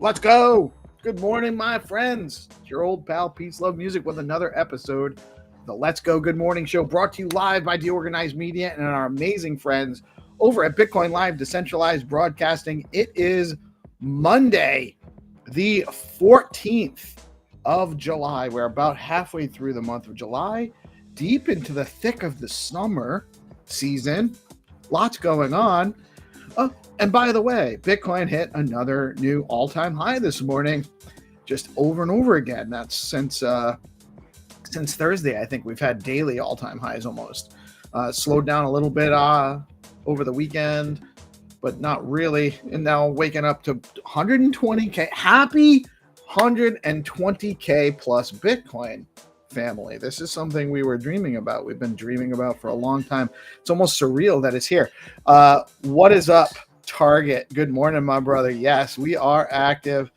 Let's go. Good morning, my friends. It's your old pal PeaceLoveMusic with another episode of the Let's Go Good Morning Show, brought to you live by DeOrganized Media and our amazing friends over at BitcoinLive, Decentralized Broadcasting. It is Monday, the 14th of July. We're about halfway through the month of July, deep into the thick of the summer season. Lots going on. Oh, and by the way, Bitcoin hit another new all-time high this morning, just over and over again. That's since Thursday. I think we've had daily all-time highs almost. Slowed down a little bit over the weekend, but not really. And now waking up to 120K. Happy 120K plus Bitcoin, family. This is something we were dreaming about. We've been dreaming about for a long time. It's almost surreal that it's here. What is up, Target? Good morning, my brother. Yes, we are active,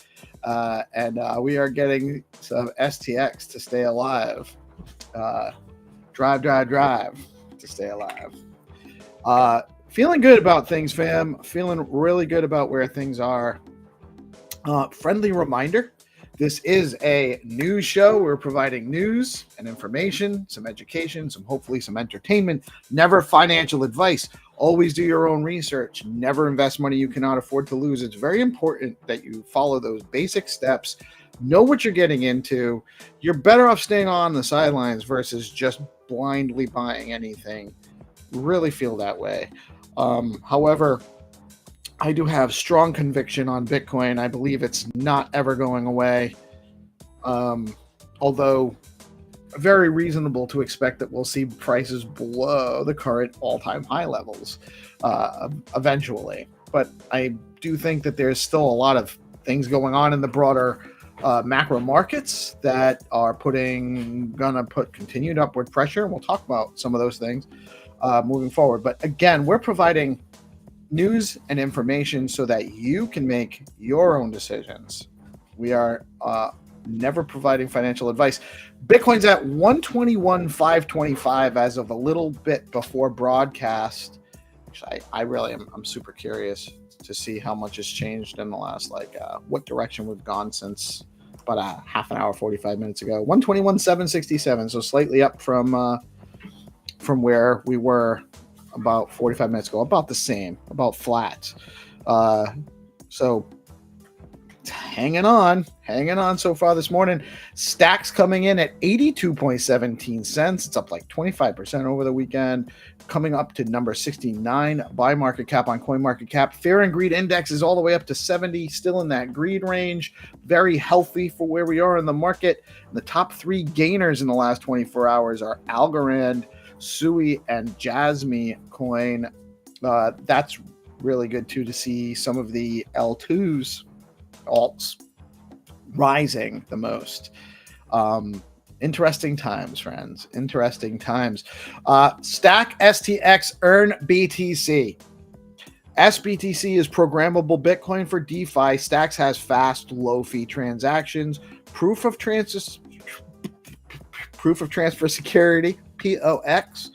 and we are getting some STX to stay alive. Drive to stay alive. Feeling good about things, fam. Feeling really good about where things are. Friendly reminder, this is a news show. We're providing news and information, some education, hopefully some entertainment, never financial advice. Always do your own research. Never invest money you cannot afford to lose. It's very important that you follow those basic steps. Know what you're getting into. You're better off staying on the sidelines versus just blindly buying anything. Really feel that way. However, I do have strong conviction on Bitcoin. I believe it's not ever going away. Although very reasonable to expect that we'll see prices below the current all-time high levels eventually. But I do think that there's still a lot of things going on in the broader macro markets that are gonna put continued upward pressure. And we'll talk about some of those things moving forward. But again, we're providing news and information so that you can make your own decisions. We are never providing financial advice. Bitcoin's at 121,525 as of a little bit before broadcast. I really am. I'm super curious to see how much has changed in the last, what direction we've gone since about a half an hour, 45 minutes ago. 121,767, so slightly up from where we were about 45 minutes ago, about the same, about flat. So hanging on so far this morning. Stacks coming in at 82.17 cents. It's up like 25% over the weekend, coming up to number 69 by market cap on CoinMarketCap. Fear and Greed Index is all the way up to 70, still in that greed range. Very healthy for where we are in the market. The top three gainers in the last 24 hours are Algorand, Sui, and Jasmine coin. That's really good too, to see some of the L2s alts rising the most. Interesting times, friends. Interesting times. Stack STX Earn BTC. SBTC is programmable Bitcoin for DeFi. Stacks has fast, low-fee transactions. Proof of transfer security, POX,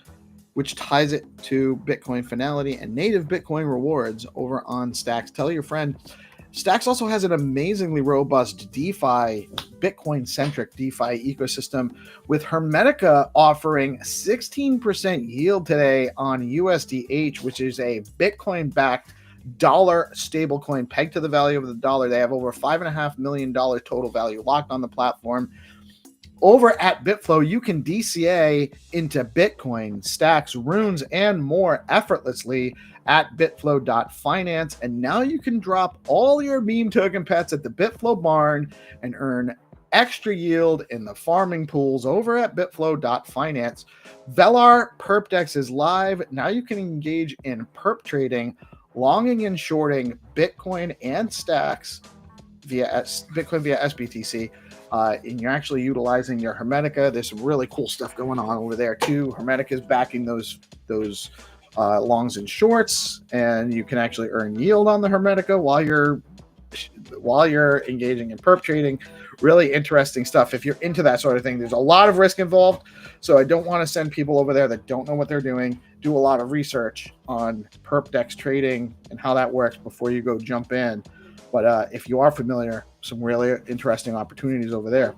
which ties it to Bitcoin finality and native Bitcoin rewards over on Stacks. Tell your friend. Stacks also has an amazingly robust DeFi, Bitcoin-centric DeFi ecosystem, with Hermetica offering 16% yield today on USDH, which is a Bitcoin-backed dollar stablecoin pegged to the value of the dollar. They have over $5.5 million total value locked on the platform. Over at Bitflow, you can DCA into Bitcoin, Stacks, runes, and more effortlessly at bitflow.finance. And now you can drop all your meme token pets at the Bitflow barn and earn extra yield in the farming pools over at bitflow.finance. Velar Perpdex is live. Now you can engage in perp trading, longing and shorting Bitcoin and Stacks via Bitcoin via SBTC. And you're actually utilizing your Hermetica. There's some really cool stuff going on over there too. Hermetica is backing those longs and shorts, and you can actually earn yield on the Hermetica while you're engaging in perp trading. Really interesting stuff. If you're into that sort of thing, there's a lot of risk involved. So I don't want to send people over there that don't know what they're doing. Do a lot of research on Perpdex trading and how that works before you go jump in. But if you are familiar, some really interesting opportunities over there.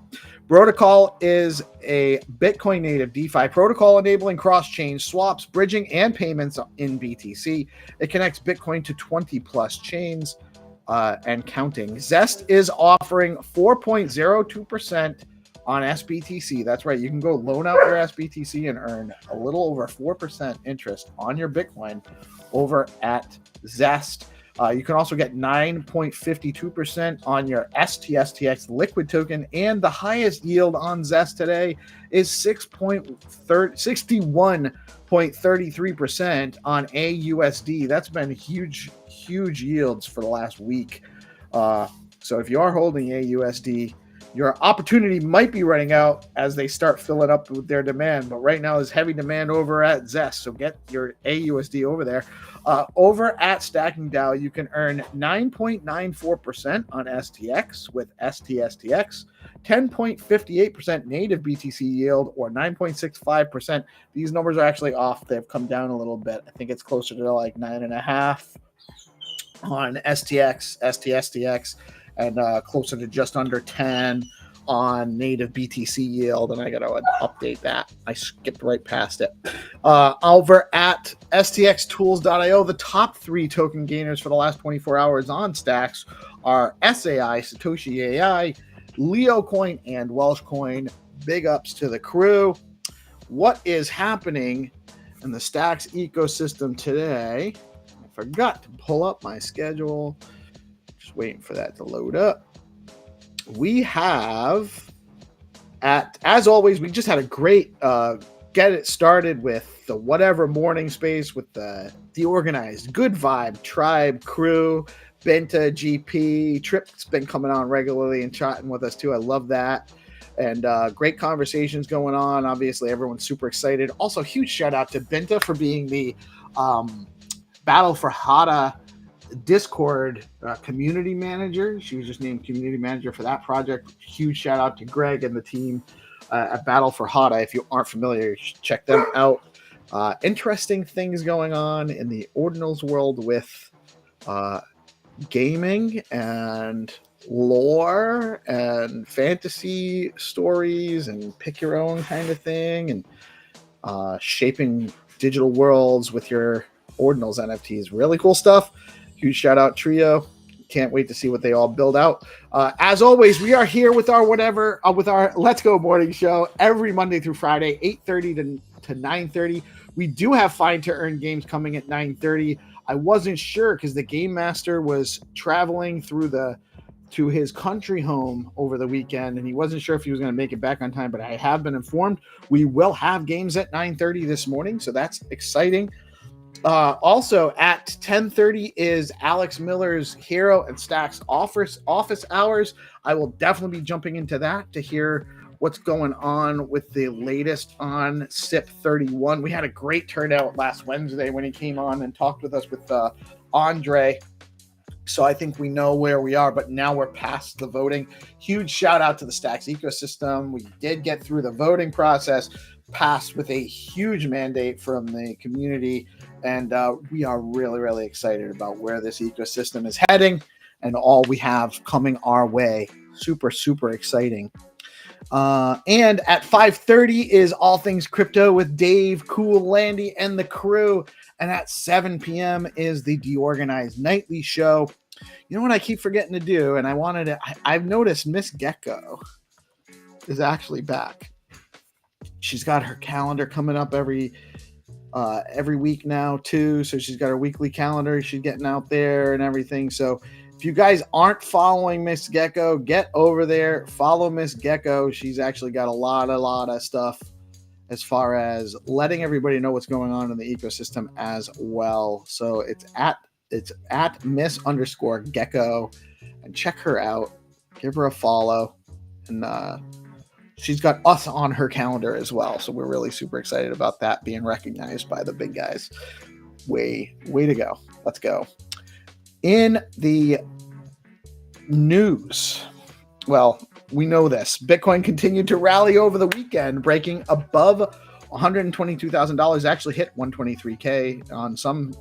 Protocol is a Bitcoin native DeFi protocol enabling cross-chain swaps, bridging, and payments in BTC. It connects Bitcoin to 20 plus chains and counting. Zest is offering 4.02% on SBTC. That's right. You can go loan out your SBTC and earn a little over 4% interest on your Bitcoin over at Zest. You can also get 9.52% on your STSTX liquid token, and the highest yield on Zest today is 61.33% on AUSD. That's been huge yields for the last week. So if you are holding AUSD, your opportunity might be running out as they start filling up with their demand. But right now, there's heavy demand over at Zest, so get your AUSD over there. Over at Stacking DAO, you can earn 9.94% on STX with STSTX, 10.58% native BTC yield, or 9.65%. These numbers are actually off. They've come down a little bit. I think it's closer to like 9.5 on STX, STSTX, and closer to just under 10 on native BTC yield, and I got to update that. I skipped right past it. Over at stxtools.io, the top 3 token gainers for the last 24 hours on Stacks are SAI, Satoshi AI, Leo Coin, and Welsh Coin. Big ups to the crew. What is happening in the Stacks ecosystem today? I forgot to pull up my schedule. Just waiting for that to load up. We have, as always, we just had a great get it started with the whatever morning space with the DeOrganized, Good Vibe, Tribe, Crew, Benta, GP. Trip's been coming on regularly and chatting with us too. I love that. And great conversations going on. Obviously, everyone's super excited. Also, huge shout out to Benta for being the Battle for Hada Discord community manager. She was just named community manager for that project. Huge shout out to Greg and the team at Battle for Hada. If you aren't familiar, you should check them out. Interesting things going on in the ordinals world with gaming and lore and fantasy stories and pick your own kind of thing, and shaping digital worlds with your ordinals NFTs. Really cool stuff. Huge shout out Trio. Can't wait to see what they all build out. As always, we are here with our with our Let's Go morning show every Monday through Friday, 8:30 to 9:30. We do have Find2Earn games coming at 9:30. I wasn't sure because the game master was traveling to his country home over the weekend, and he wasn't sure if he was going to make it back on time, but I have been informed we will have games at 9:30 this morning, so that's exciting. Also at 10:30 is Alex Miller's Hero and Stacks office hours. I will definitely be jumping into that to hear what's going on with the latest on SIP 31. We had a great turnout last Wednesday when he came on and talked with us with Andre. So I think we know where we are, but now we're past the voting. Huge shout out to the Stacks ecosystem. We did get through the voting process, passed with a huge mandate from the community, and we are really, really excited about where this ecosystem is heading and all we have coming our way. Super, super exciting. And at 5:30 is All Things Crypto with Dave, Cool, Landy, and the crew. And at 7 p.m. is the DeOrganized Nightly Show. You know what I keep forgetting to do? And I've noticed Miss Gecko is actually back. She's got her calendar coming up every week now too. So she's got her weekly calendar. She's getting out there and everything. So if you guys aren't following Miss Gecko, get over there. Follow Miss Gecko. She's actually got a lot of stuff as far as letting everybody know what's going on in the ecosystem as well. So it's at Miss_Gecko, and check her out. Give her a follow, and she's got us on her calendar as well. So we're really super excited about that being recognized by the big guys. Way to go. Let's go. In the news, well, we know this. Bitcoin continued to rally over the weekend, breaking above $122,000 actually hit 123K on some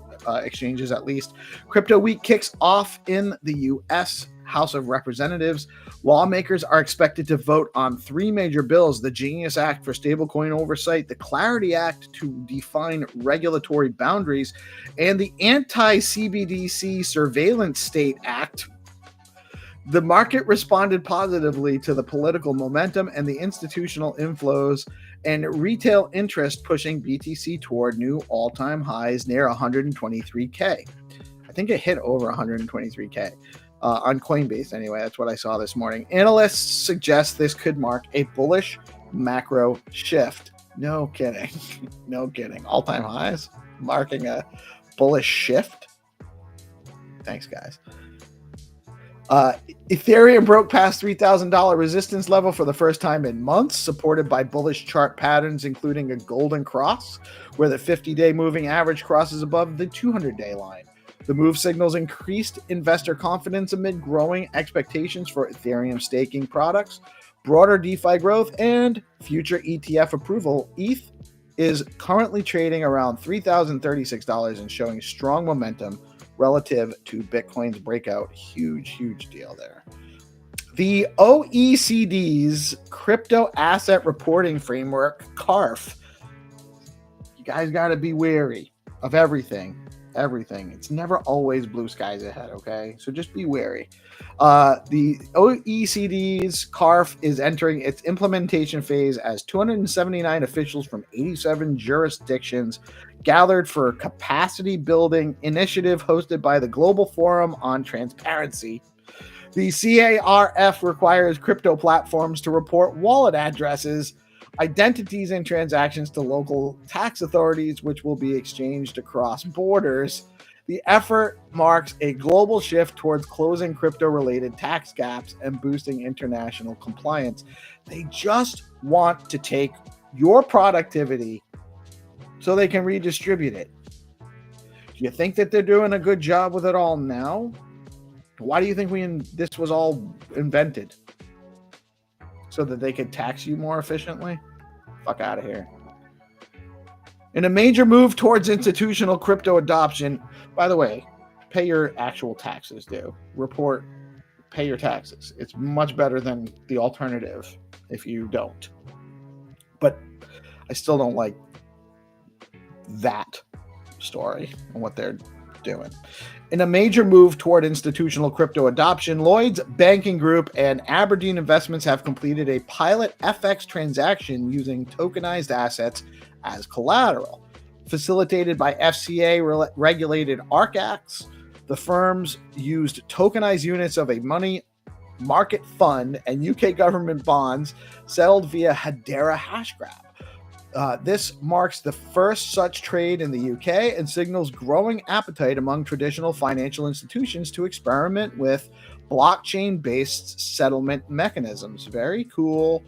exchanges at least. Crypto Week kicks off in the U.S. House of Representatives. Lawmakers are expected to vote on three major bills: the Genius Act for stablecoin oversight, the Clarity Act to define regulatory boundaries, and the Anti-CBDC Surveillance State Act. The market responded positively to the political momentum and the institutional inflows and retail interest, pushing BTC toward new all-time highs near 123K. I think it hit over 123K on Coinbase anyway. That's what I saw this morning. Analysts suggest this could mark a bullish macro shift. No kidding. No kidding. All-time highs marking a bullish shift. Thanks, guys. Ethereum broke past $3,000 resistance level for the first time in months, supported by bullish chart patterns, including a golden cross, where the 50-day moving average crosses above the 200-day line. The move signals increased investor confidence amid growing expectations for Ethereum staking products, broader DeFi growth, and future ETF approval. ETH is currently trading around $3,036 and showing strong momentum relative to Bitcoin's breakout. Huge deal there. The OECD's crypto asset reporting framework, CARF. You guys got to be wary of everything. It's never always blue skies ahead, okay? So just be wary. The OECD's CARF is entering its implementation phase as 279 officials from 87 jurisdictions gathered for a capacity building initiative hosted by the Global Forum on Transparency. The CARF requires crypto platforms to report wallet addresses, identities, and transactions to local tax authorities, which will be exchanged across borders. The effort marks a global shift towards closing crypto-related tax gaps and boosting international compliance. They just want to take your productivity so they can redistribute it. Do you think that they're doing a good job with it all now? Why do you think this was all invented? So that they could tax you more efficiently? Fuck out of here. In a major move towards institutional crypto adoption, by the way, pay your actual taxes due. Pay your taxes. It's much better than the alternative if you don't. But I still don't like that story and what they're doing. In a major move toward institutional crypto adoption, Lloyd's Banking Group and Aberdeen Investments have completed a pilot FX transaction using tokenized assets as collateral. Facilitated by FCA-regulated ARCAX, the firms used tokenized units of a money market fund and UK government bonds settled via Hedera Hashgraph. This marks the first such trade in the UK and signals growing appetite among traditional financial institutions to experiment with blockchain-based settlement mechanisms. Very cool,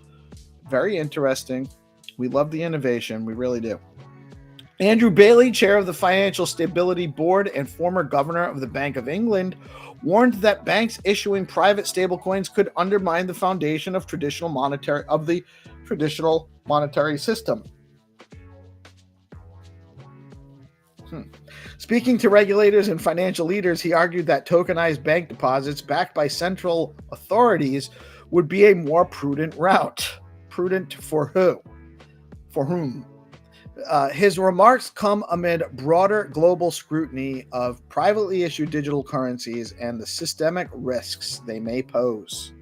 very interesting. We love the innovation. We really do. Andrew Bailey, chair of the Financial Stability Board and former governor of the Bank of England, warned that banks issuing private stablecoins could undermine the foundation of traditional monetary system. Speaking to regulators and financial leaders, he argued that tokenized bank deposits backed by central authorities would be a more prudent route. Prudent for who? For whom? His remarks come amid broader global scrutiny of privately issued digital currencies and the systemic risks they may pose.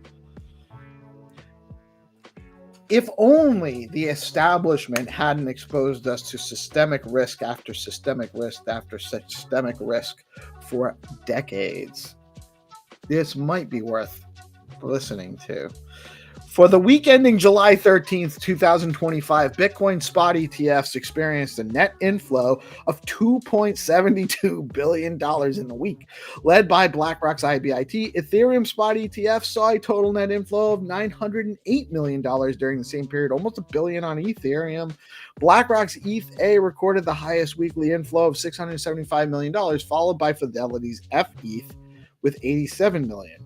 If only the establishment hadn't exposed us to systemic risk after systemic risk after systemic risk for decades. This might be worth listening to. For the week ending July 13th, 2025, Bitcoin spot ETFs experienced a net inflow of $2.72 billion in the week. Led by BlackRock's IBIT, Ethereum spot ETFs saw a total net inflow of $908 million during the same period, almost $1 billion on Ethereum. BlackRock's ETH recorded the highest weekly inflow of $675 million, followed by Fidelity's FETH with $87 million.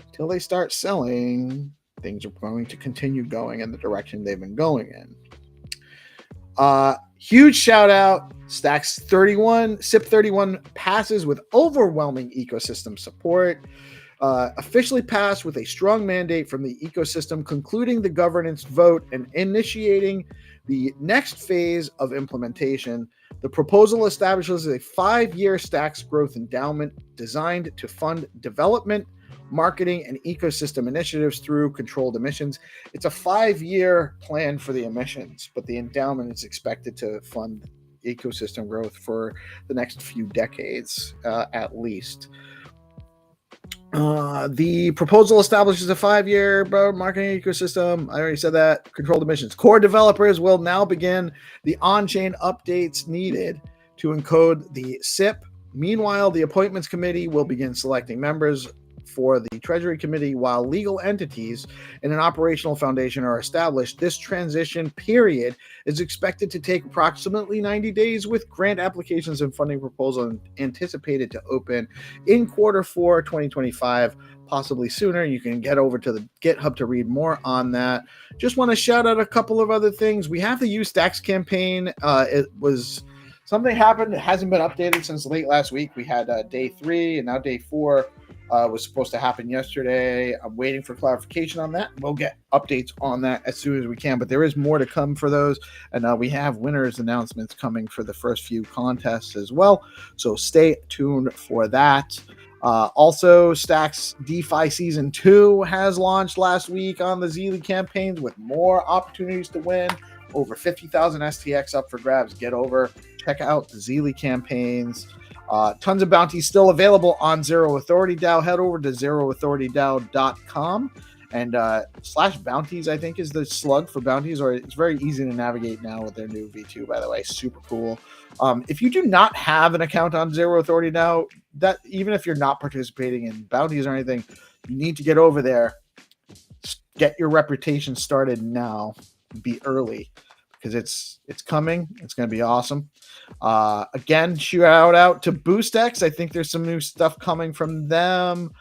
Until they start selling, things are going to continue going in the direction they've been going in. Huge shout out. Stacks 31, SIP 31 passes with overwhelming ecosystem support. Officially passed with a strong mandate from the ecosystem, concluding the governance vote and initiating the next phase of implementation. The proposal establishes a 5-year Stacks growth endowment designed to fund development, marketing, and ecosystem initiatives through controlled emissions. It's a 5-year plan for the emissions, but the endowment is expected to fund ecosystem growth for the next few decades, at least. The proposal establishes a 5-year marketing ecosystem. I already said that. Controlled emissions. Core developers will now begin the on-chain updates needed to encode the SIP. Meanwhile, the appointments committee will begin selecting members for the Treasury Committee while legal entities and an operational foundation are established. This transition period is expected to take approximately 90 days, with grant applications and funding proposals anticipated to open in Q4 2025, possibly sooner. You can get over to the GitHub to read more on that. Just want to shout out a couple of other things. We have the Use Stacks campaign. It was something happened. It hasn't been updated since late last week. We had day 3 and now day 4. Was supposed to happen yesterday. I'm waiting for clarification on that. We'll get updates on that as soon as we can, but there is more to come for those. And we have winners announcements coming for the first few contests as well. So stay tuned for that. Also, Stacks DeFi Season 2 has launched last week on the Zeely campaigns with more opportunities to win. Over 50,000 STX up for grabs. Get over. Check out the Zeely campaigns. Tons of bounties still available on Zero Authority DAO. Head over to zeroauthoritydao.com and /bounties, I think, is the slug for bounties, or it's very easy to navigate now with their new V2, by the way. Super cool. If you do not have an account on Zero Authority DAO, that even if you're not participating in bounties or anything, you need to get over there. Get your reputation started now. Be early, because it's coming. It's going to be awesome. Again, shout out to BoostX. I think there's some new stuff coming from them.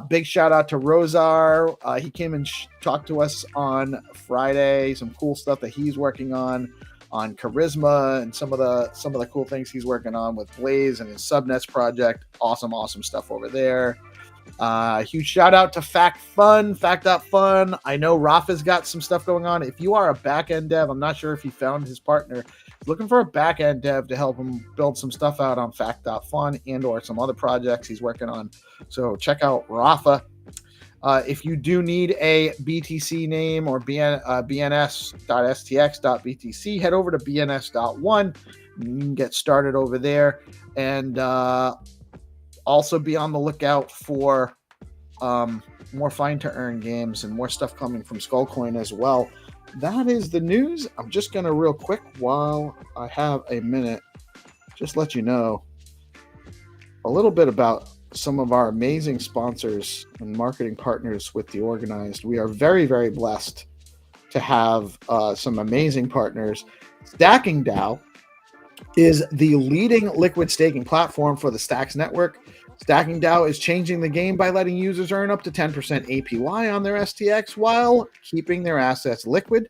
Big shout out to Rosar. He came and talked to us on Friday. Some cool stuff that he's working on Charisma and some of the cool things he's working on with Blaze and his Subnets project. Awesome stuff over there. Huge shout out to Fact.Fun. I know Rafa's got some stuff going on. If you are a back-end dev, I'm not sure if he found his partner. He's looking for a back-end dev to help him build some stuff out on Fact.Fun and or some other projects he's working on. So check out Rafa. If you do need a BTC name or bns.stx.btc, head over to bns.one. You can get started over there. And also be on the lookout for more Find2Earn games and more stuff coming from Skullcoin as well. That is the news. I'm just going to real quick, while I have a minute, just let you know a little bit about some of our amazing sponsors and marketing partners with DeOrganized. We are very, very blessed to have some amazing partners. Stacking DAO is the leading liquid staking platform for the Stacks network. Stacking DAO is changing the game by letting users earn up to 10% APY on their STX while keeping their assets liquid.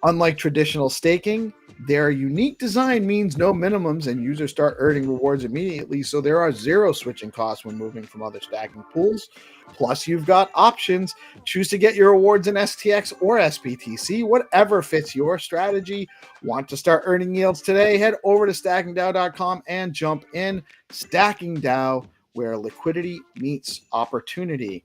Unlike traditional staking, their unique design means no minimums and users start earning rewards immediately, so there are zero switching costs when moving from other stacking pools. Plus, you've got options. Choose to get your rewards in STX or SBTC, whatever fits your strategy. Want to start earning yields today? Head over to stackingdao.com and jump in. Stacking DAO, where liquidity meets opportunity.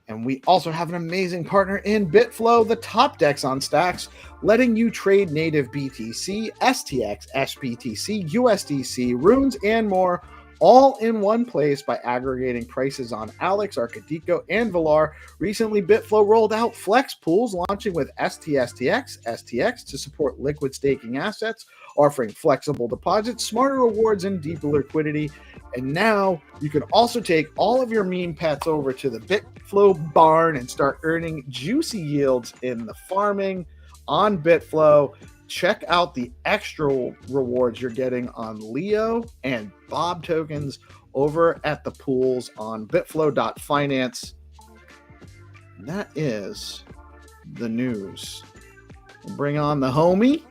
And we also have an amazing partner in BitFlow, the top DEX on Stacks, letting you trade native BTC, STX, SBTC, USDC, runes, and more, all in one place by aggregating prices on Alex, Arcadico, and Valar. Recently, BitFlow rolled out Flex Pools, launching with STX to support liquid staking assets, offering flexible deposits, smarter rewards, and deeper liquidity. And now you can also take all of your meme pets over to the BitFlow barn and start earning juicy yields in the farming on BitFlow. Check out the extra rewards you're getting on Leo and Bob tokens over at the pools on bitflow.finance. That is the news. Bring on the homie.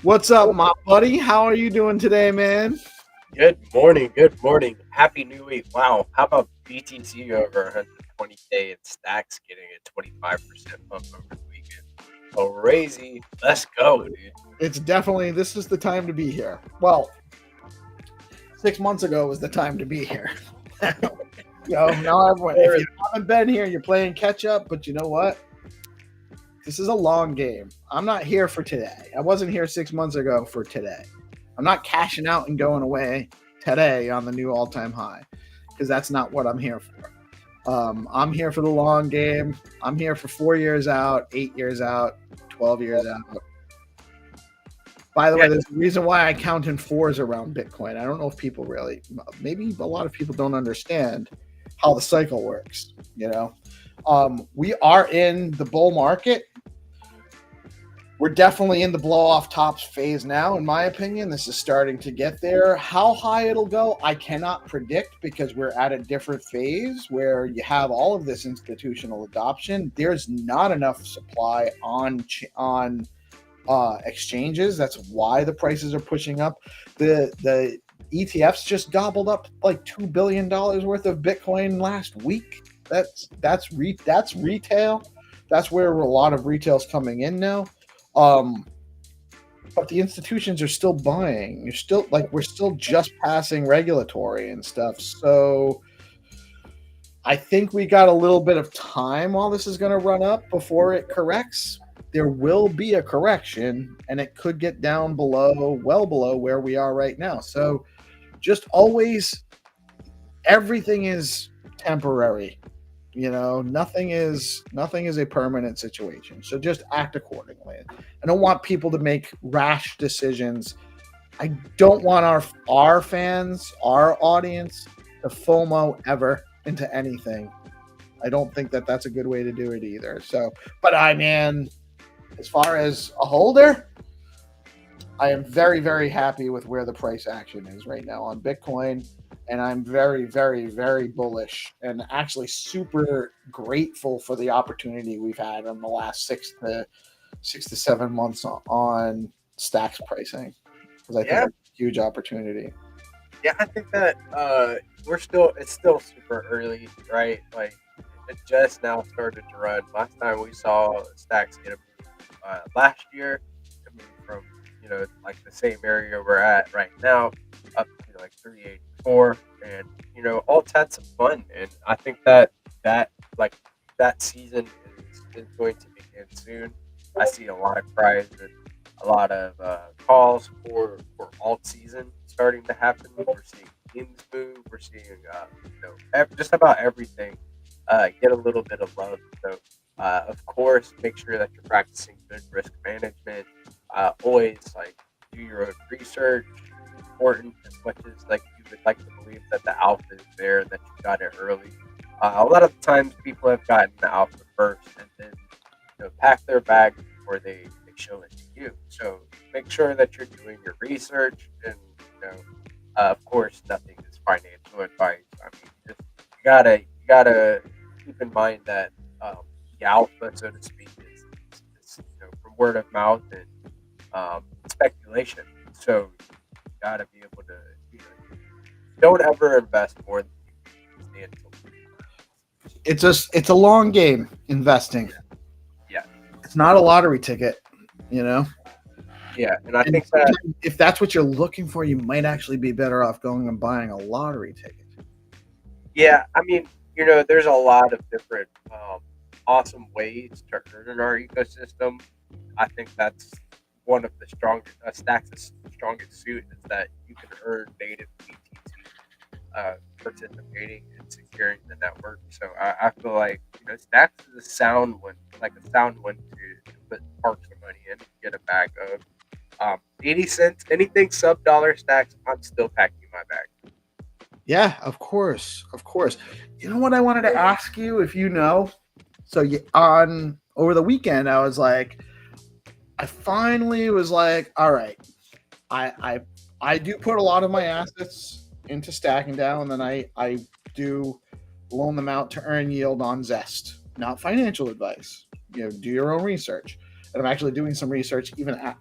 What's up, my buddy? How are you doing today, man? Good morning. Good morning. Happy New Week. Wow. How about BTC over 120K and stacks getting a 25% bump over the weekend? Crazy. Let's go, dude. It's definitely, this is the time to be here. Well, 6 months ago was the time to be here. Now everyone, if you haven't been here, you're playing catch up, but you know what? This is a long game. I'm not here for today. I wasn't here 6 months ago for today. I'm not cashing out and going away today on the new all-time high, because that's not what I'm here for. I'm here for the long game. I'm here for 4 years out, 8 years out, 12 years out. By the way, there's a reason why I count in fours around Bitcoin. I don't know if people really, maybe a lot of people don't understand how the cycle works. We are in the bull market. We're definitely in the blow off tops phase now, in my opinion. This is starting to get there. How high it'll go, I cannot predict, because we're at a different phase where you have all of this institutional adoption. There's not enough supply on exchanges. That's why the prices are pushing up. The ETFs just gobbled up like $2 billion worth of Bitcoin last week. That's retail. That's where a lot of retail's coming in now. But the institutions are still buying. We're still just passing regulatory and stuff. So I think we got a little bit of time while this is going to run up before it corrects. There will be a correction, and it could get down well below where we are right now. So just always, everything is temporary. Nothing is a permanent situation. So just act accordingly. I don't want people to make rash decisions. I don't want our fans, our audience, to FOMO ever into anything. I don't think that that's a good way to do it either. So, but as far as a holder, I am very, very happy with where the price action is right now on Bitcoin. And I'm very, very, very bullish and actually super grateful for the opportunity we've had in the last 6 to 7 months on stacks pricing, because I think it's a huge opportunity. Yeah, I think that it's still super early, right? Like, it just now started to run. Last time we saw stacks get a move last year, from like the same area we're at right now up to like 384, and all types of fun. And I think that season is going to begin soon. I see a lot of cries and a lot of calls for alt season starting to happen. We're seeing teams move. We're seeing just about everything get a little bit of love. So of course, make sure that you're practicing good risk management. Always do your own research. Important, as much as you would like to believe that the alpha is there, that you got it early. A lot of times people have gotten the alpha first and then pack their bag before they show it to you. So make sure that you're doing your research, and of course, nothing is financial advice. I mean, you gotta keep in mind that the alpha, so to speak, is from word of mouth and speculation. So you gotta be able to don't ever invest more than you can stand. It's a long game investing. Yeah. It's not a lottery ticket, Yeah, and I think that if that's what you're looking for, you might actually be better off going and buying a lottery ticket. Yeah, I mean, there's a lot of different awesome ways to earn in our ecosystem. I think that's one of the strongest Stacks' strongest suit is that you can earn native BTC participating and securing the network. So I feel like Stacks is a sound one to put parks of money in and get a bag of. 80 cents, anything sub dollar Stacks, I'm still packing my bag. Yeah, of course. You know what I wanted to ask you, if you know? So over the weekend, I finally was like, all right, I do put a lot of my assets into stacking down, and then I do loan them out to earn yield on Zest. Not financial advice. Do your own research. and I'm actually doing some research,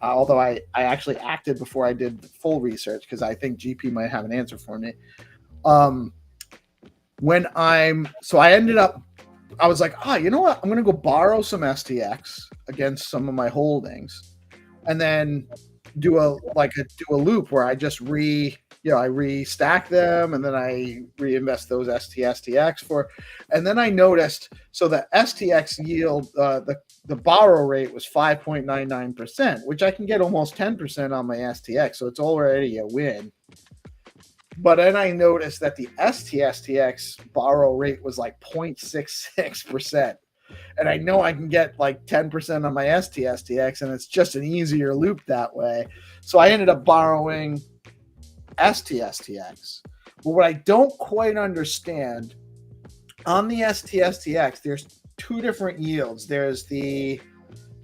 although I actually acted before I did full research because I think GP might have an answer for me. I was like, you know what? I'm going to go borrow some STX against some of my holdings, and then do a loop where I just restack them, and then I reinvest those STX for, and then I noticed, so the STX yield, the borrow rate was 5.99%, which I can get almost 10% on my STX, so it's already a win. But then I noticed that the STX borrow rate was like 0.66%. And I know I can get like 10% on my STX, and it's just an easier loop that way. So I ended up borrowing STX. But what I don't quite understand, on the STX, there's two different yields. There's the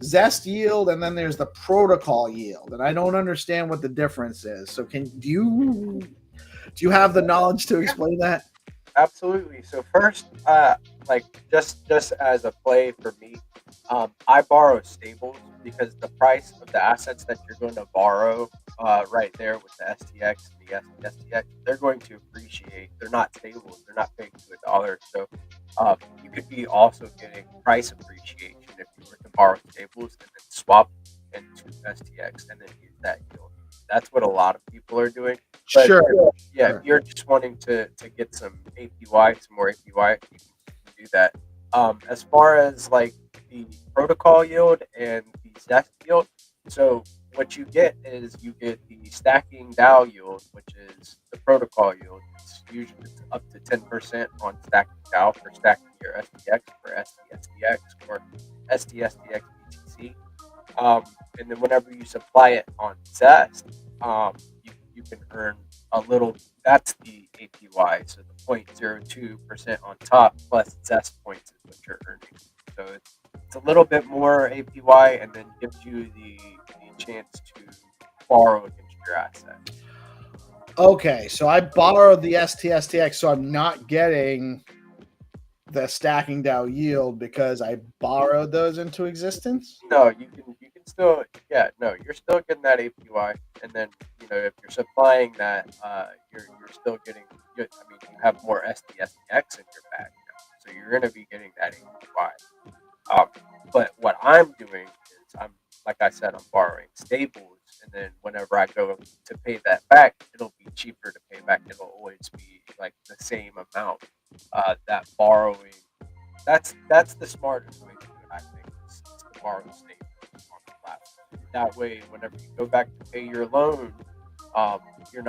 Zest yield, and then there's the protocol yield. And I don't understand what the difference is. So do you have the knowledge to explain that? Absolutely. So first, just as a play for me, I borrow stables because the price of the assets that you're going to borrow, right there with the STX and the STX, they're going to appreciate. They're not stables. They're not pegged to $1. So you could be also getting price appreciation if you were to borrow stables and then swap into STX and then use that yield. That's what a lot of people are doing. But sure. If you're just wanting to get some APY, some more APY, you can do that. As far as like the protocol yield and the Zest yield, so what you get is you get the stacking DAO yield, which is the protocol yield. It's usually up to 10% on stacking DAO for stacking your STX for STSTX or STSTX BTC. And then whenever you supply it on Zest, you can earn a little. That's the APY, so the 0.02% on top plus Zest points is what you're earning. So it's a little bit more APY, and then gives you the chance to borrow against your asset. Okay, so I borrowed the STX, so I'm not getting the stacking DAO yield because I borrowed those into existence? No, you can still, you're still getting that APY, and then if you're supplying that, you're still getting good. I mean, you have more STSX in your bag, so you're going to be getting that APY. But what I'm doing is like I said, I'm borrowing stables, and then whenever I go to pay that back, it'll be cheaper to pay back. It'll always be like the same amount. That borrowing, that's the smartest way to do it, I think, is to borrow stables on the platform. That way, whenever you go back to pay your loan, you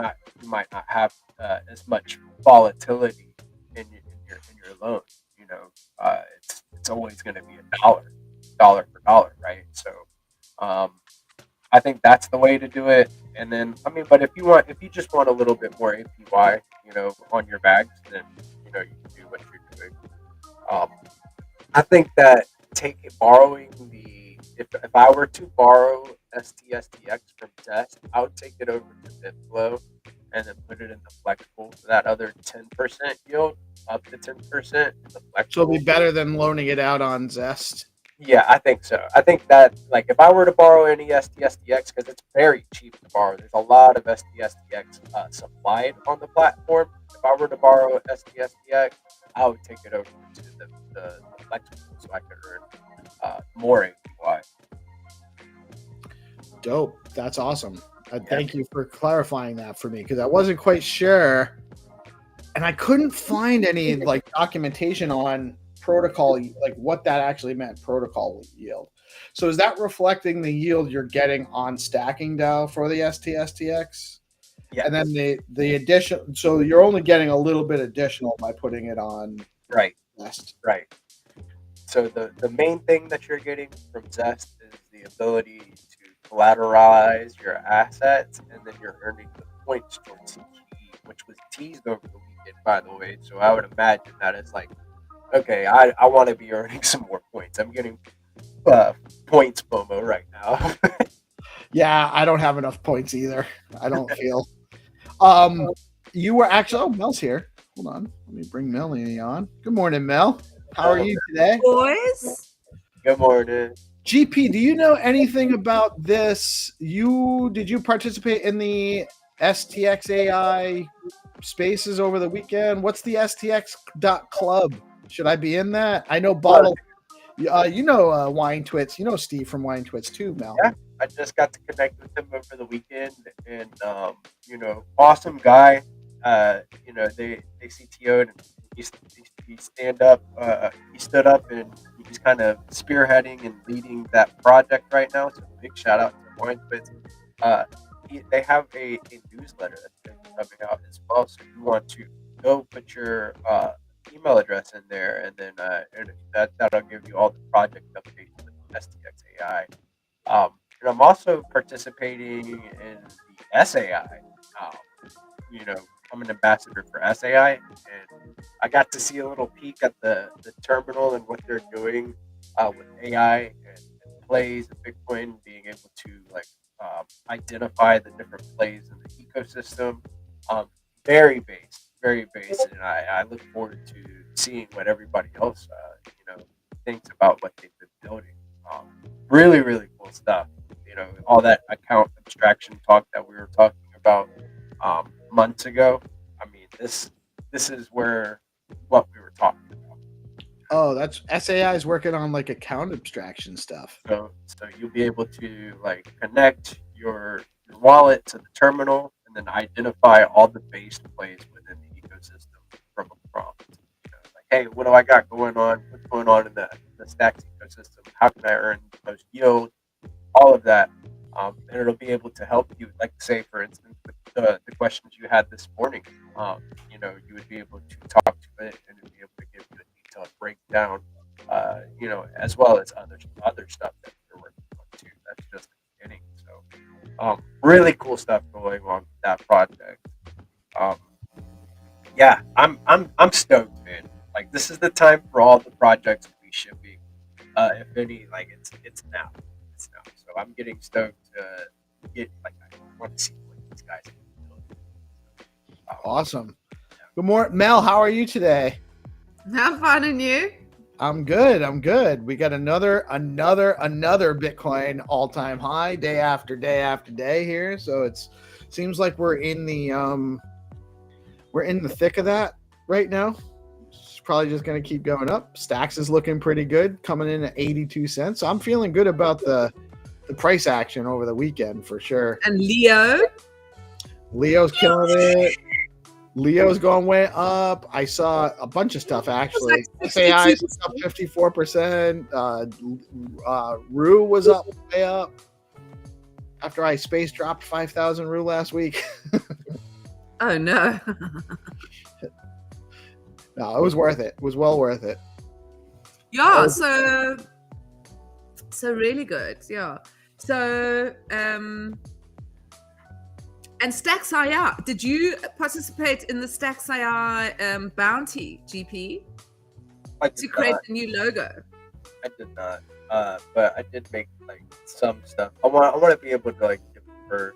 might not have as much volatility in your loan. It's always going to be dollar for dollar, right? So I think that's the way to do it. And then, I mean, but if you just want a little bit more APY, on your bags, then you can do what you're doing. I think that borrowing if I were to borrow STSTX from Zest, I would take it over to BitFlow and then put it in the flexible for that other 10% yield, up to 10% in the flexible. So it'll be better than loaning it out on Zest. Yeah, I think so. I think that, like, if I were to borrow any STSTX, because it's very cheap to borrow, there's a lot of STSTX supplied on the platform. If I were to borrow STSTX, I would take it over to the flexible so I could earn more APY. Dope. That's awesome. Thank you for clarifying that for me, because I wasn't quite sure, and I couldn't find any like documentation on protocol, like what that actually meant, protocol yield. So is that reflecting the yield you're getting on stacking DAO for the STSTX? Yeah. And then the addition, so you're only getting a little bit additional by putting it on Zest. Right. So the main thing that you're getting from Zest is the ability to collateralize your assets, and then you're earning the points towards T, which was teased over the weekend, by the way. So I would imagine that it's like, okay, I want to be earning some more points. I'm getting points FOMO right now. Yeah, I don't have enough points either. I don't feel. You were actually, Mel's here. Hold on. Let me bring Melanie on. Good morning, Mel. How are you today? Boys. Good morning. GP, do you know anything about this? Did you participate in the STX AI spaces over the weekend? What's the STX.club? Should I be in that? I know Bottle. Wine Twits. You know Steve from Wine Twits too, Mel. Yeah, I just got to connect with him over the weekend, and awesome guy. They CTO'd, and he stand up. He stood up, and he's kind of spearheading and leading that project right now. So big shout out to Wine Twits. They have a newsletter that's been coming out as well. So you want to go put your email address in there, and then that'll give you all the project updates with STX AI. And I'm also participating in the SAI. Um, I'm an ambassador for SAI, and I got to see a little peek at the terminal and what they're doing with AI and plays and Bitcoin, being able to identify the different plays in the ecosystem. Um, very based, and I look forward to seeing what everybody else thinks about what they've been building. Um, really cool stuff. All that account abstraction talk that we were talking about months ago. I mean, this is where what we were talking about. Oh, that's SAI is working on like account abstraction stuff. So you'll be able to connect your wallet to the terminal, and then identify all the base plays within the ecosystem from a prompt. Hey, what do I got going on? What's going on in the Stacks ecosystem? How can I earn the most yield? All of that, and it'll be able to help you. Like, say, for instance, with the questions you had this morning, you would be able to talk to it, and it'd be able to give you a detailed breakdown, as well as other stuff that you're working on too. That's just the beginning. So, really cool stuff going on with that project. Yeah, I'm stoked, man. Like, this is the time for all the projects to be shipping. If any, it's now. It's now. So I'm getting stoked to get I want to see what these guys are doing. Awesome. Good morning, Mel. How are you today? I'm fine, and you? I'm good. We got another Bitcoin all-time high day after day here. So it seems like we're in the thick of that right now. It's probably just going to keep going up. Stacks is looking pretty good, coming in at 82 cents. So I'm feeling good about the price action over the weekend for sure. And Leo's killing it. Leo's going way up. I saw a bunch of stuff actually. SAI was up 54%. Rue was up way up after I space dropped 5,000 Rue last week. Oh no. No, it was worth it. It was well worth it. Yeah, so really good. Yeah. So and Stacks IR, did you participate in the Stacks IR bounty, GP? To create a new logo? I did not. But I did make some stuff. I want to be able to give for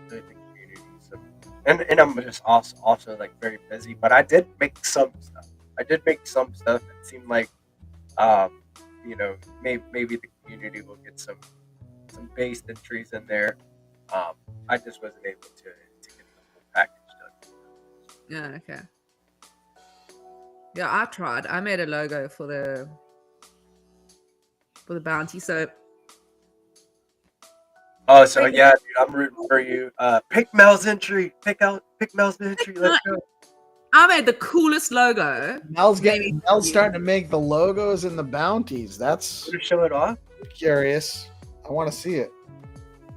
the community. So, and I'm just also very busy. But I did make some stuff. That seemed like maybe the community will get some base entries in there. I just wasn't able to get the whole package done. Yeah, okay. Yeah, I tried. I made a logo for the bounty. So yeah, dude, I'm rooting for you. Pick Mel's entry. Pick Mel's entry. Let's go. I made the coolest logo. Mel's starting to make the logos and the bounties. That's show it off. Curious. I want to see it.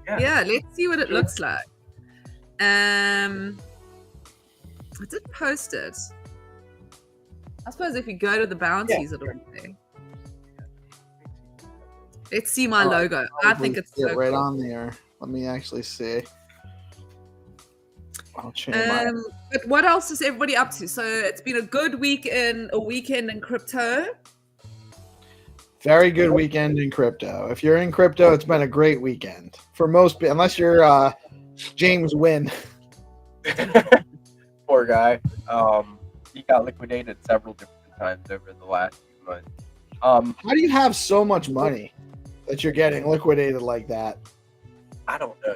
Yeah, let's see what it looks like. I did post it. I suppose if you go to the bounties, it'll be there. Let's see my logo. I think it's so right cool. on there. Let me actually see. I'll change but what else is everybody up to? So it's been a good weekend in crypto. Very good weekend in crypto. If you're in crypto, it's been a great weekend for most, unless you're James Wynn. Poor guy. He got liquidated several different times over the last few months. How do you have so much money? that you're getting liquidated like that? I don't know.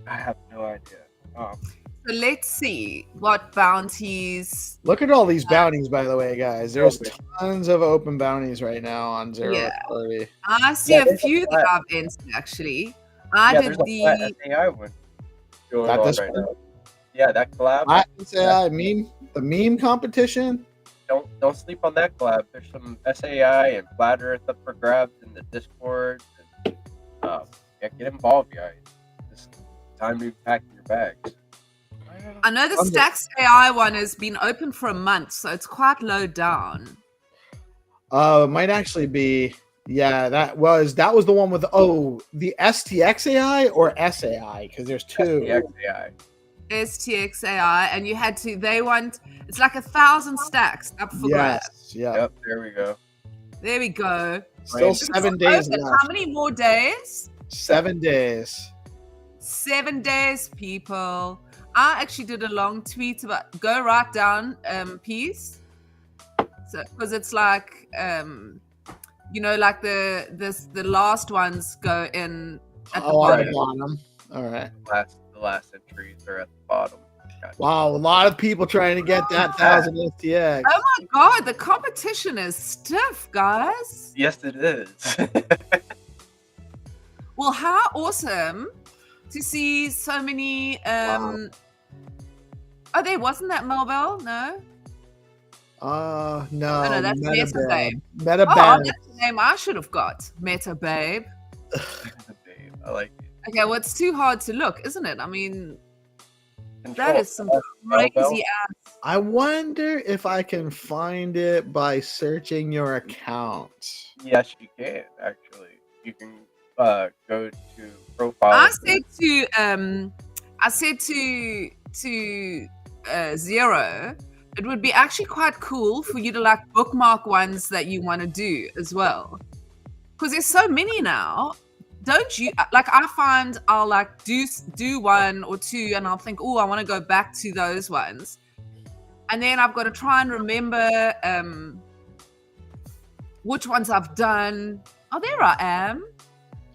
I have no idea. So let's see what bounties. Look at all these bounties, by the way, guys. There's Okay. tons of open bounties right now on Zero Yeah. Authority. I see Yeah, a there's a few that flat- I've entered actually. I there's did a flat the SAI one going Got on this right one? now. Yeah, that collab. I say the meme competition. Don't sleep on that collab. There's some SAI and Flat Earth up for grabs in the Discord. And, yeah, get involved, guys. It's time to pack your bags. I know the Stacks AI one has been open for a month, so it's quite low down. It might actually be. Yeah, that was the one with the STX AI or SAI, because there's two. SAI. STX AI, and you had to. It's like 1,000 stacks up for grabs. Yeah. Yep, there we go. There we go. Still It's 7 days Open. left. How many more days? 7 days. 7 days, people. I actually did a long tweet about go write down Peace. So because it's like like the last ones go in at the On the bottom. bottom. All right. The last entries are at the bottom. Gotcha. Wow, a lot of people trying to get that 1,000 STX. Oh my god, the competition is stiff, guys. Yes, it is. Well, how awesome to see so many Wow. Oh, there wasn't that Melbell? No. No. no, that's Meta Babe. Meta Oh, Babe. that's the name I should have got. Meta Babe. Babe, I like it. Okay, well, it's too hard to look, isn't it? I mean, Control that is some F, crazy Melbell. ass. I wonder if I can find it by searching your account. Yes, you can actually. You can go to profile. I said to Zero, it would be actually quite cool for you to like bookmark ones that you want to do as well, because there's so many now. Don't you like? I find I'll like do one or two, and I'll think, oh, I want to go back to those ones, and then I've got to try and remember which ones I've done. Oh, there I am.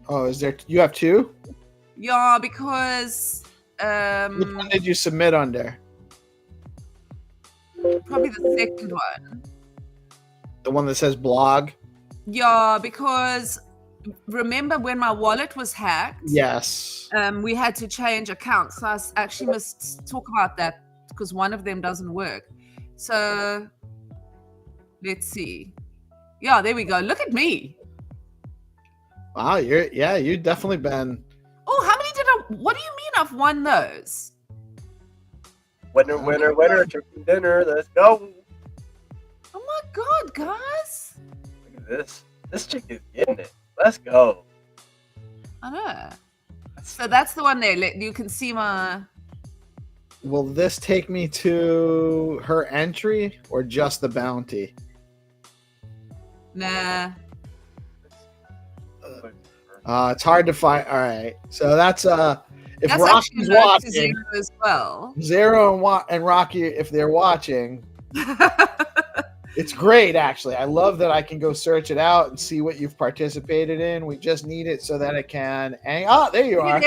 Oh, is there? You have two? Yeah, because Which one did you submit under? probably the second one. The one that says blog? Yeah, because remember when my wallet was hacked? Yes. We had to change accounts. So I actually must talk about that because one of them doesn't work. So let's see. Yeah, there we go. Look at me. Wow, you've definitely been. Oh, how many did I? What do you mean I've won those? Winner, winner, winner, chicken dinner. Let's go. Oh my god, guys! Look at this. This chick is getting it. Let's go. I know. So that's the one there. You can see my. Will this take me to her entry or just the bounty? Nah. It's hard to find. All right, so that's if That's Rocky's actually low to watching, zero as well. Zero and Rocky, if they're watching, it's great. Actually, I love that I can go search it out and see what you've participated in. We just need it so that it can. There you are.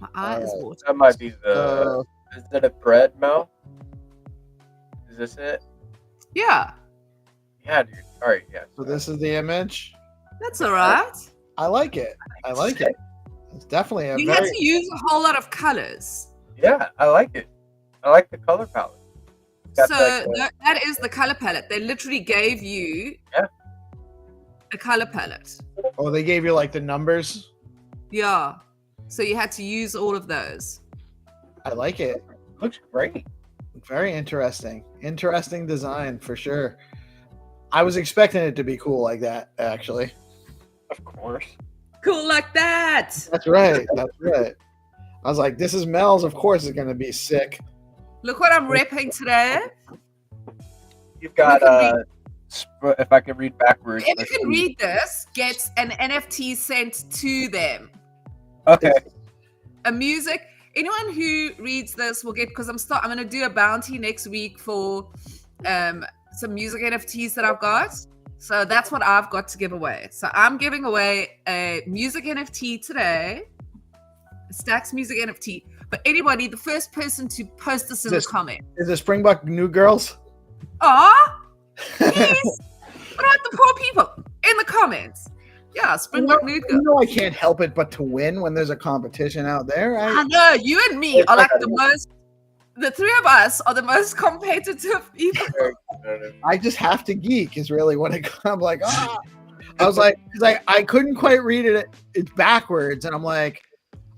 My eye is watering. That might be the. Is that a bread mouth? Is this it? Yeah, Yeah, dude. All right, yeah. So this is the image. that's all right. I like it. I like it. It's definitely a You had very. to use a whole lot of colors. Yeah, I like it. I like the color palette. It's So got that is the color palette. They literally gave you a color palette. Oh, they gave you like the numbers. Yeah. So you had to use all of those. I like it. looks great. Very interesting. Interesting design for sure. I was expecting it to be cool like that, actually. Of course. Cool like that. That's right. That's right. I was like, this is Mel's. Of course it's going to be sick. Look what I'm repping today. You've got if I can read backwards. Whoever can read this gets an NFT sent to them. Okay. A music. Anyone who reads this will get, because I'm going to do a bounty next week for some music NFTs that I've got. So that's what I've got to give away. So I'm giving away a music NFT today, Stacks music NFT. But anybody, the first person to post this in the comment. Is it Springbok New Girls? Aw, please. What about the poor people in the comments? Yeah, Springbok Nude Girl. You know I can't help it but to win when there's a competition out there. I know, you and me are like the three of us are the most competitive people. I just have to geek is really what I'm like, I was like, because I couldn't quite read it. It's backwards. And I'm like,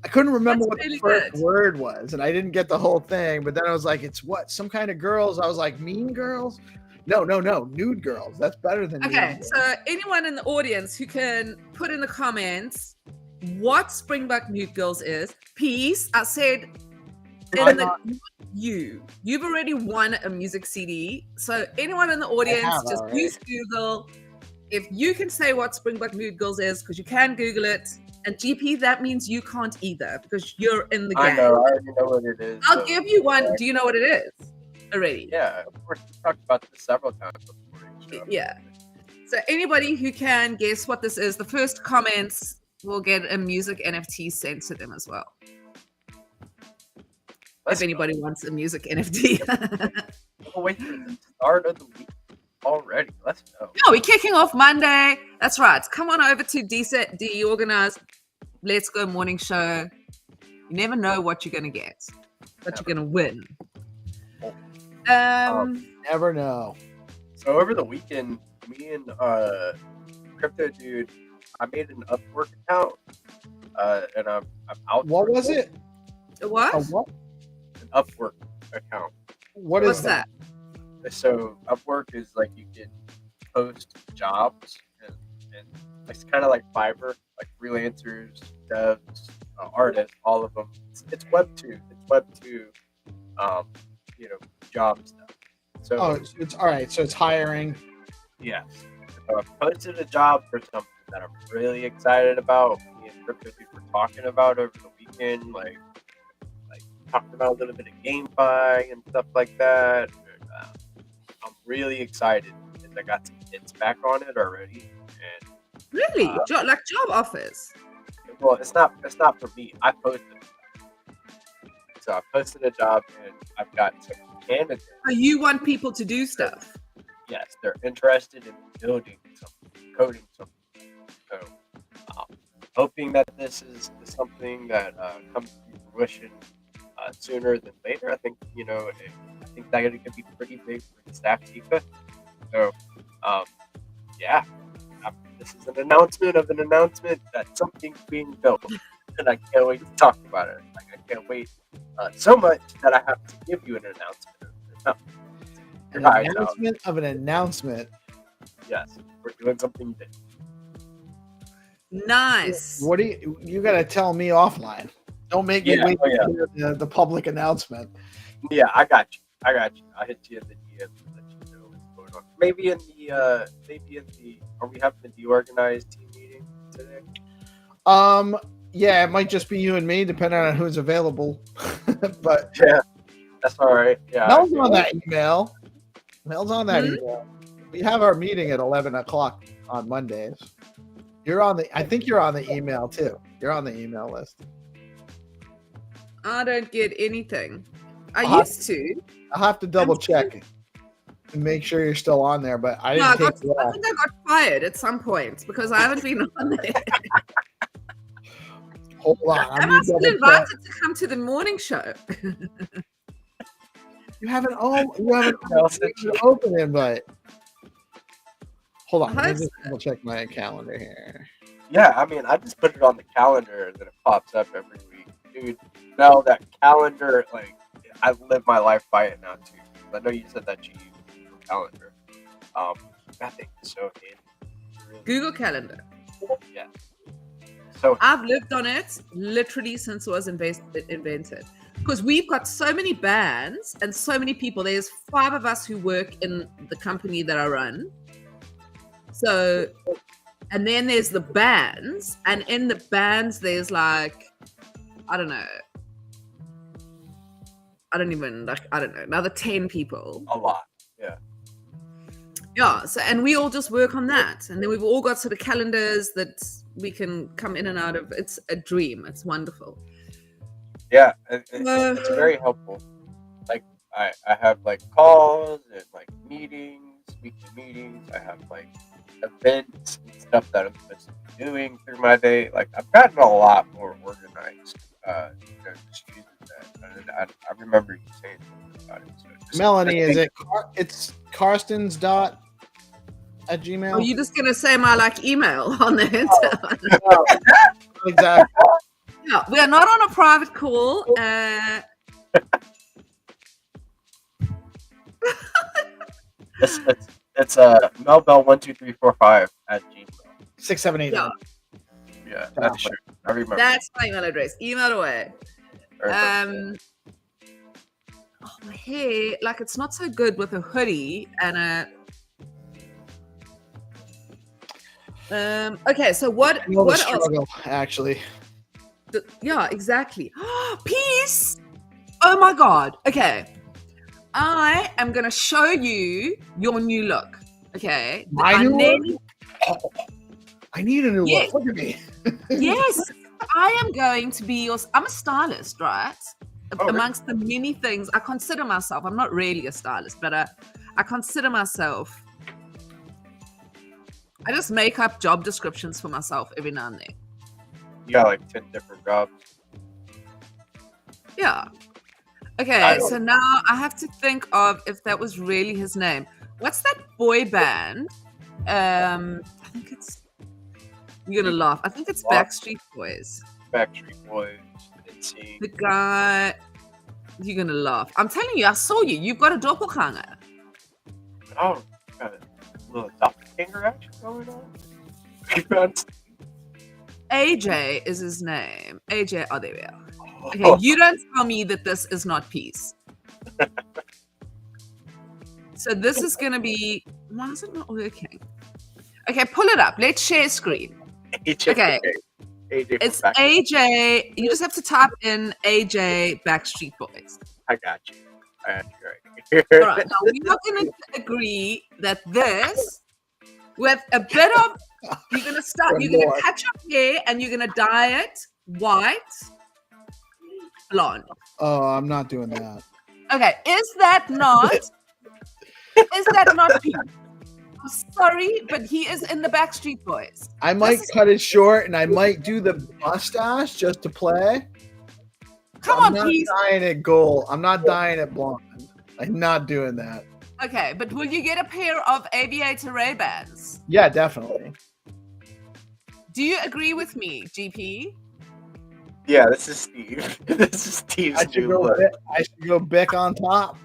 I couldn't remember what the first word was. And I didn't get the whole thing. But then I was like, it's what? Some kind of girls? I was like, mean girls? No. Nude girls. That's better than Okay, so anyone in the audience who can put in the comments what Springbok Nude Girls is. Peace. I said you've already won a music CD. So anyone in the audience, just use Google. If you can say what Springbok Nude Girls is, because you can Google it. And GP, that means you can't either because you're in the game. I know. I already know what it is. I'll give you one. Do you know what it is already? Yeah, of course. We talked about this several times before. Yeah. So anybody who can guess what this is, the first comments will get a music NFT sent to them as well. If anybody wants a music NFT. Oh, wait, the start of the week already. Let's go. No, we're kicking off Monday. That's right. Come on over to DeOrganized. Let's Go morning show. You never know what you're going to get, but you're going to win. Never know. So over the weekend, me and Crypto Dude, I made an Upwork account, and I'm out. What was it? What? An Upwork account. What's that? So Upwork is like you can post jobs and it's kind of like Fiverr, like freelancers, devs, artists, all of them. It's Web2. It's Web2, job stuff. So it's all right. So it's hiring. Yes. So I posted a job for something that I'm really excited about. Me and Crypto Dude were talking about over the weekend, like talking about a little bit of GameFi and stuff like that. I'm really excited because I got some hits back on it already. And really, job offers. Well, it's not for me. I posted it. So I posted a job and I've got some candidates. So you want people to do stuff? Yes, they're interested in building something, coding something. So hoping that this is something that comes to fruition sooner than later. I think I think that it could be pretty big for Stack Tika. So this is an announcement of an announcement that something's being built, and I can't wait to talk about it. Like I can't wait so much that I have to give you an announcement. An announcement of an announcement. Yes, we're doing something big. Nice. What do you got to tell me offline? Don't make me wait to hear the public announcement. Yeah, I got you. I'll hit you in the DM to let you know what's going on. Maybe in the are we having the DeOrganized team meeting today? Yeah, it might just be you and me, depending on who's available. But yeah, that's all right. Yeah, Mel's on that email. We have our meeting at 11 o'clock on Mondays. I think you're on the email too. You're on the email list. I don't get anything. I used to. I'll have to double check and make sure you're still on there. But I think I got fired at some point because I haven't been on there. Hold on. Am I still invited to come to the morning show? You haven't open invite. Hold on. Let me just double check my calendar here. Yeah, I mean, I just put it on the calendar and then it pops up every week. Dude, no, that calendar, like, I live my life by it now, too. I know you said that you use Google Calendar. I think it's so handy. Google Calendar. Yeah. So I've lived on it literally since it was invented. Because we've got so many bands and so many people. There's 5 of us who work in the company that I run. So, and then there's the bands. And in the bands, there's like, I don't know, another 10 people. A lot, yeah. Yeah, so and we all just work on that, and then we've all got sort of calendars that we can come in and out of. It's a dream. It's wonderful. Yeah, it's very helpful. Like I have like calls and like meetings, weekly meetings. I have like events and stuff that I'm supposed to be doing through my day. Like I've gotten a lot more organized. Just using that. And I remember you saying something about it. So Melanie, is it? It's Karstens dot at Gmail. Are you just gonna say my like email on the internet? Oh, exactly. Yeah, we are not on a private call. It's melbell12345 at Gmail. 678. Yeah, that's what I remember. That's my email address. Email away. Oh, my hair, like it's not so good with a hoodie and a. Okay, so what else? Struggle, actually. Yeah, exactly. Peace. Oh my God. Okay, I am gonna show you your new look. Okay, My new look? I need a new Yes. look. Look at me. Yes, I am going to be yours. I'm a stylist, right? Oh, Amongst the many things, I consider myself, I'm not really a stylist, but I consider myself, I just make up job descriptions for myself every now and then. You got like 10 different jobs. Yeah. Okay, so now I have to think of if that was really his name. What's that boy band? I think it's, you're gonna laugh. I think it's Backstreet Boys. Backstreet Boys. The guy, you're gonna laugh. I'm telling you, I saw you. You've got a doppelganger. Oh, got a little doppelganger action going on. AJ is his name. AJ, oh, there we are. Okay, you don't tell me that this is not peace. So this is gonna be, why is it not working? Okay, pull it up. Let's share screen. Okay. It's AJ. You just have to type in AJ Backstreet Boys. I got you. I got you right here. All right. Now we're not going to agree that this, with a bit of, you're going to start. You're going to cut your hair and you're going to dye it white, blonde. Oh, I'm not doing that. Okay. Is that not? Is that not pink? I'm sorry, but he is in the Backstreet Boys. I might cut it short and I might do the mustache just to play. Come on, I'm please. not dyeing it gold. I'm not dyeing it blonde. I'm not doing that. Okay, but will you get a pair of aviator Ray-Bans? Yeah, definitely. Do you agree with me, GP? Yeah, this is Steve. This is Steve's I should new look. go Bic on top.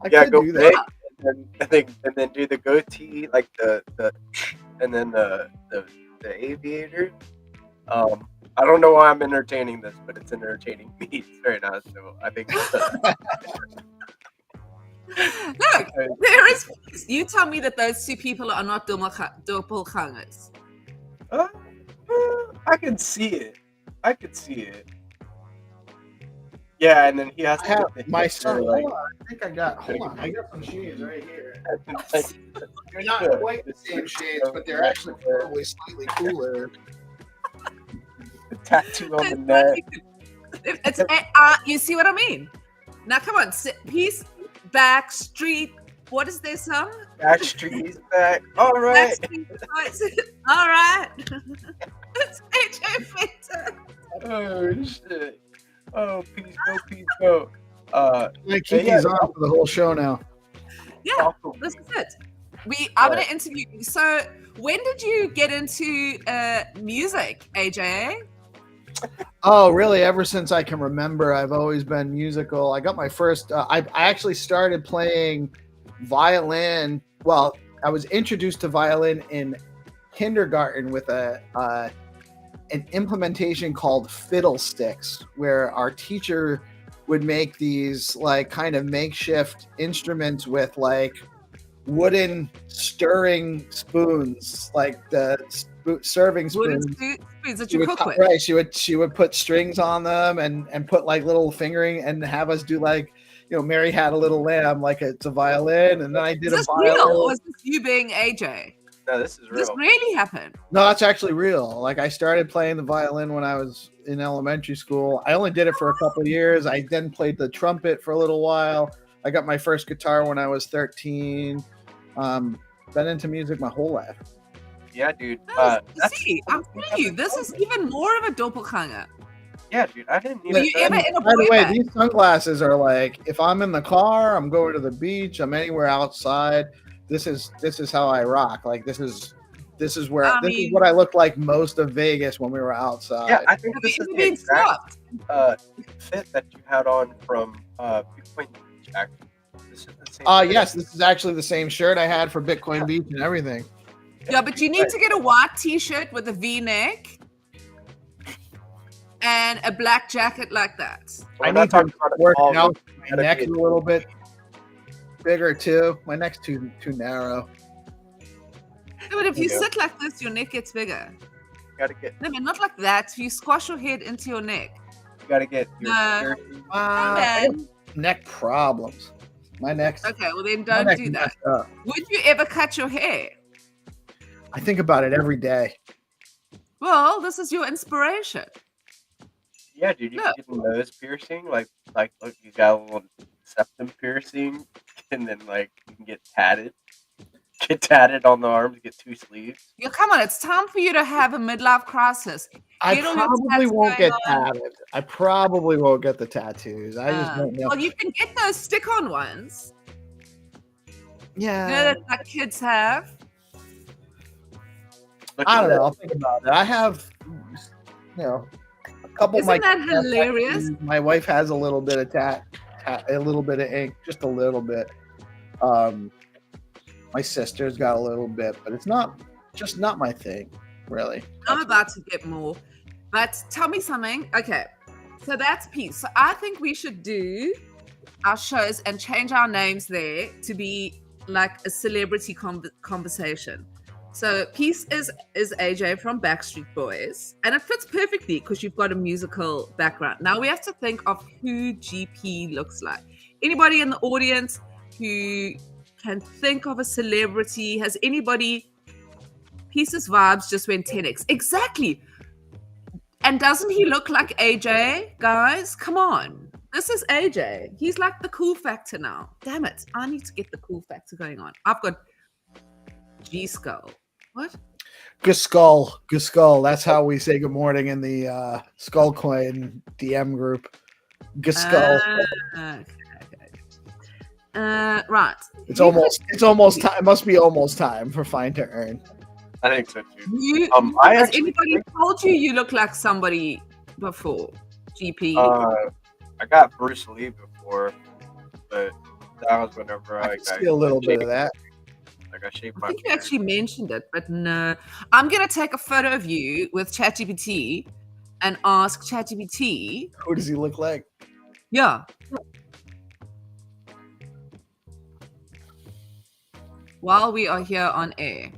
I Yeah, could go do that. Bic, and then do the goatee, like the and then the aviator. I don't know why I'm entertaining this, but it's entertaining me right now. So I think. Look, there is. You tell me that those two people are not doppelgangers. I can see it. I could see it. Yeah, and then he has I have to my son. like, Hold on, I think I got. Hold on, I got some shades right here. They're not Yeah. quite the same shades, but they're actually probably slightly cooler. tattoo on the neck. It's you see what I mean? Now come on, Peace, Backstreet. What is their song? Backstreet's back. All right. All right. It's AJ Fenter. Oh shit. Oh, peace go. Like Kiki's on for the whole show now. Yeah, this is it. I'm gonna interview you. So, when did you get into music, AJ? Oh, really? Ever since I can remember, I've always been musical. I got my first. I actually started playing violin. Well, I was introduced to violin in kindergarten with an implementation called fiddlesticks, where our teacher would make these like kind of makeshift instruments with like wooden stirring spoons, like the serving spoons. Wooden spoons that you cook with. Right. She would put strings on them and put like little fingering and have us do like, Mary Had a Little Lamb, like it's a violin, and then I did Is a this real, or violin. is this you being AJ? No, this is This real. really happened. No, that's actually real. Like I started playing the violin when I was in elementary school. I only did it for a couple of years. I then played the trumpet for a little while. I got my first guitar when I was 13. Been into music my whole life. Yeah, dude. See, I'm telling you, this is even more of a doppelganger. Yeah, dude. I didn't Were even. you ever in a By the boy way, band? these sunglasses are like if I'm in the car, I'm going to the beach, I'm anywhere outside. This is how I rock. Like this is where this is what I looked like most of Vegas when we were outside. Yeah, I think Have this you is ever the been exact stopped? fit that you had on from Bitcoin Beach. Actually, this is the same. Yes, this is actually the same shirt I had for Bitcoin Beach and everything. Yeah, but you need to get a white t-shirt with a V-neck and a black jacket like that. We're I not need to talking about it work all. out. Gotta My neck's be a little bit bigger too. My neck's too narrow. No, but if you Yeah. sit like this, your neck gets bigger. Gotta get. No, man, not like that. You squash your head into your neck. You gotta get your. No. I got Man. neck problems. My neck's Okay, well then my don't neck's do that. messed up. Would you ever cut your hair? I think about it every day. Well, this is your inspiration. Yeah, dude. You Look. can get a nose piercing. Like, look, you got a little septum piercing, and then like you can get tatted. Get tatted on the arms. Get 2 sleeves. Yeah, come on, it's time for you to have a midlife crisis. I Get all your probably tats won't going get on. tatted. I probably won't get the tattoos. I just don't know. Well, you can get those stick-on ones. Yeah. You know that like kids have. Look I at don't that. know. I'll think about it. I have, a couple of my Isn't that hilarious? tattoos. My wife has a little bit of a little bit of ink, just a little bit. My sister's got a little bit, but it's not my thing, really. I'm about to get more. But tell me something. Okay. So that's Peace. So I think we should do our shows and change our names there to be like a celebrity conversation. So Peace is AJ from Backstreet Boys, and it fits perfectly because you've got a musical background. Now we have to think of who GP looks like. Anybody in the audience who can think of a celebrity? Has anybody? Peace's vibes just went 10x. Exactly. And doesn't he look like AJ, guys? Come on. This is AJ. He's like the cool factor now. Damn it. I need to get the cool factor going on. I've got G-Skull. What? Guskul. That's how we say good morning in the Skullcoin DM group. Guskul. Okay. Right. It's almost time. It must be almost time for Find2Earn. I think so too. Has anybody told you look like somebody before? GP? I got Bruce Lee before, but that was whenever I can see a little bit of that. Like I shaved I my think you beard. actually mentioned it, but no. I'm going to take a photo of you with ChatGPT and ask ChatGPT. Who does he look like? Yeah. While we are here on air.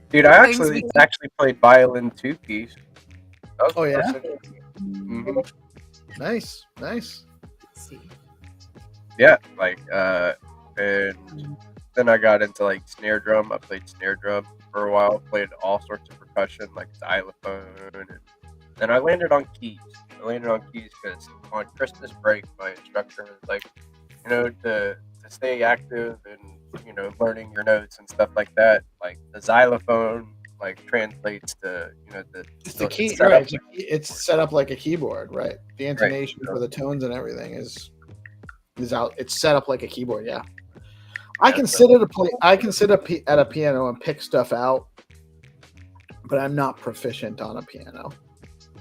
Dude, I Things we actually played violin 2 piece. Oh, yeah? Mm-hmm. Nice. Let's see. Yeah, like and then I got into like snare drum. I played snare drum for a while. Played all sorts of percussion like xylophone, and then I landed on keys. Because on Christmas break, my instructor was like, to stay active and learning your notes and stuff like that. Like the xylophone, like translates to It's the key, setup. right? It's set up like a keyboard, right? The intonation for the tones and everything is out. It's set up like a keyboard. Yeah. I can sit at a piano and pick stuff out, but I'm not proficient on a piano.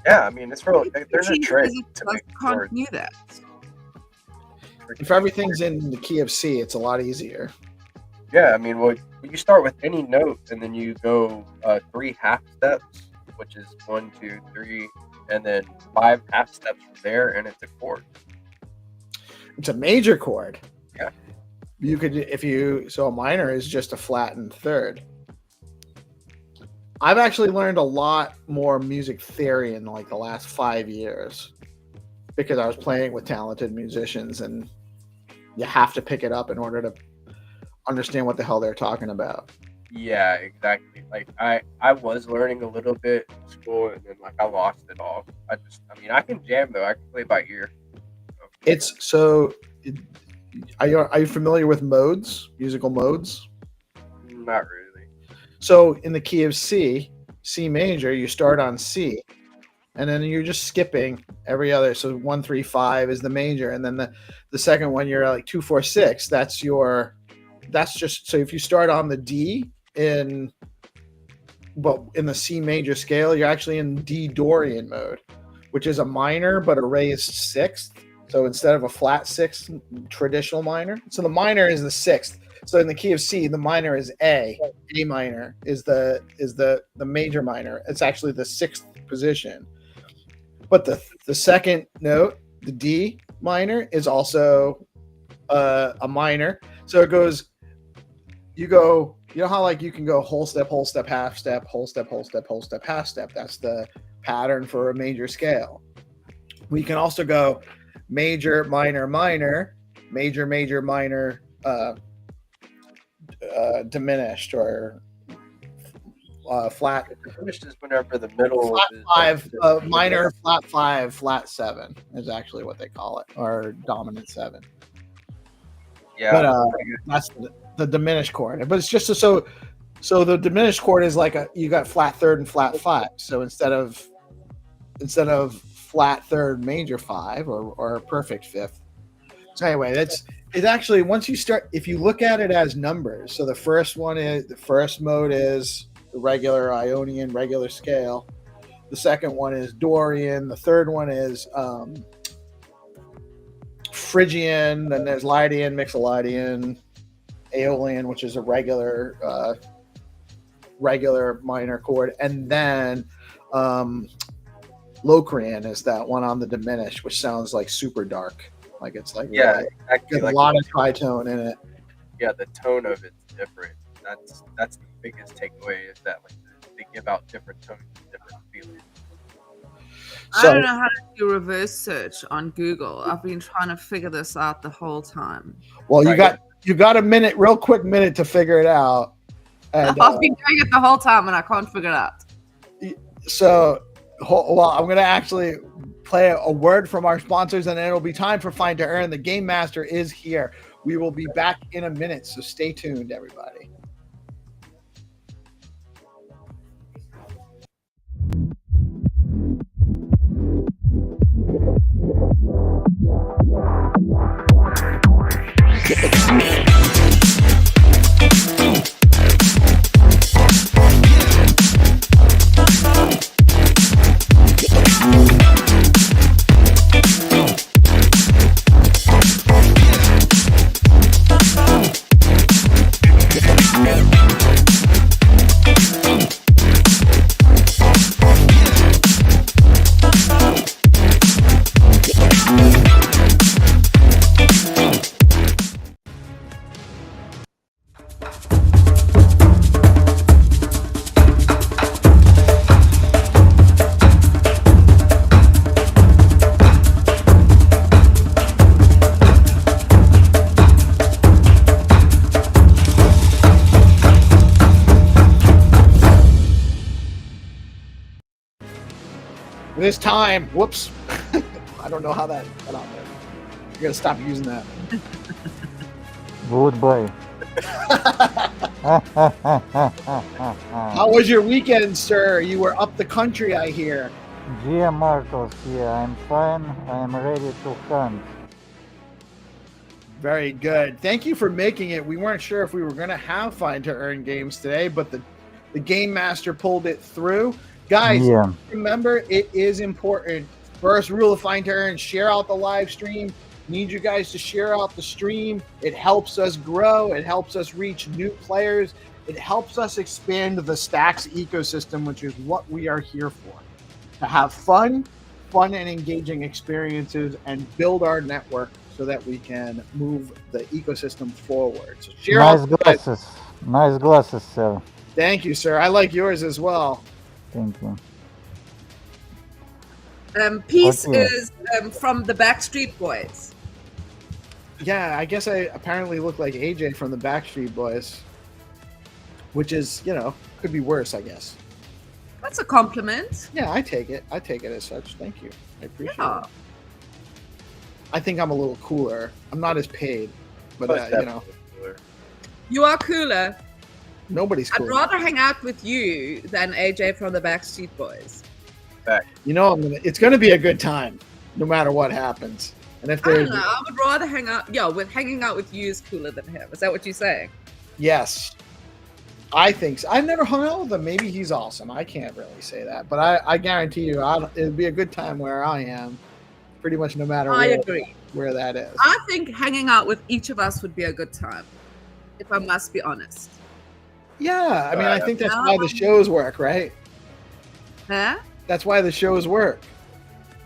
Yeah, I mean it's real. There's a trick to make Can't chords. do that. If everything's in the key of C, it's a lot easier. Yeah, I mean, well, you start with any note, and then you go 3 half steps, which is 1, 2, 3, and then 5 half steps from there, and it's a chord. It's a major chord. Yeah. You could, so a minor is just a flattened third. I've actually learned a lot more music theory in like the last 5 years. because I was playing with talented musicians, and you have to pick it up in order to understand what the hell they're talking about. Yeah, exactly. Like I was learning a little bit in school, and then like I lost it all. I mean, I can jam though. I can play by ear. It's so. Are you familiar with modes, musical modes? Not really. So in the key of C major, you start on C, and then you're just skipping every other. So 1, 3, 5 is the major, and then the second one you're like 2, 4, 6. That's just so if you start on the D in the C major scale, you're actually in D Dorian mode, which is a minor but a raised sixth. So instead of a flat sixth traditional minor, so the minor is the sixth. So in the key of C, the minor is A. A minor is the major minor. It's actually the sixth position. But the second note, the D minor, is also a minor. So it goes. You know how like you can go whole step, half step, whole step, half step. That's the pattern for a major scale. We can also go major, minor, minor, major, major, minor, diminished, or flat. Diminished is whenever the middle Flat is 5, minor, flat 5, flat 7 is actually what they call it, or dominant 7. Yeah, But that's the diminished chord. But it's just so the diminished chord is like you got flat third and flat 5. So instead of flat third major 5 or a perfect fifth. So anyway, it actually, once you start, if you look at it as numbers, so the first mode is the regular Ionian regular scale. The second one is Dorian. The third one is Phrygian. Then there's Lydian, Mixolydian, Aeolian, which is a regular minor chord, and then Locrian is that one on the diminished, which sounds like super dark. Like it's like exactly. a lot of tritone in it. Yeah, the tone of it's different. That's the biggest takeaway, is that like they give out different tones and different feelings. I don't know how to do reverse search on Google. I've been trying to figure this out the whole time. Well, you got a minute, real quick minute to figure it out. And, I've been doing it the whole time and I can't figure it out. So, well, I'm going to actually play a word from our sponsors, and then it'll be time for Find2Earn. The Game Master is here. We will be back in a minute, so stay tuned, everybody. This time, whoops. I don't know how that got on there. You gotta stop using that. Goodbye. How was your weekend, sir? You were up the country, I hear. Dear Marcos, yeah, I'm fine. I'm ready to hunt. Very good. Thank you for making it. We weren't sure if we were going to have Find2Earn games today, but the Game Master pulled it through. Guys, remember, it is important. First rule of Find2Earn, share out the live stream. Need you guys to share out the stream. It helps us grow. It helps us reach new players. It helps us expand the Stacks ecosystem, which is what we are here for. To have fun and engaging experiences and build our network so that we can move the ecosystem forward. So share nice glasses. Nice glasses, sir. Thank you, sir. I like yours as well. Thank you. Peace Okay. is from the Backstreet Boys. Yeah, I guess I apparently look like AJ from the Backstreet Boys, which is, could be worse, I guess. That's a compliment. Yeah, I take it. I take it as such. Thank you. I appreciate Yeah. it. I think I'm a little cooler. I'm not as paid, but Most definitely cooler. You are cooler. nobody's I'd cool. rather hang out with you than AJ from the Backstreet Boys. It's gonna be a good time, no matter what happens. And if I there's don't know. I would rather hang out. Yeah, hanging out with you is cooler than him. Is that what you're saying? yes, I think so. I've never hung out with him. Maybe he's awesome. I can't really say that, but I guarantee you, it'll be a good time where I am. Pretty much no matter I agree. where that is. I think hanging out with each of us would be a good time, if I must be honest. Yeah, I mean, I think that's why the shows work, right? Huh? That's why the shows work.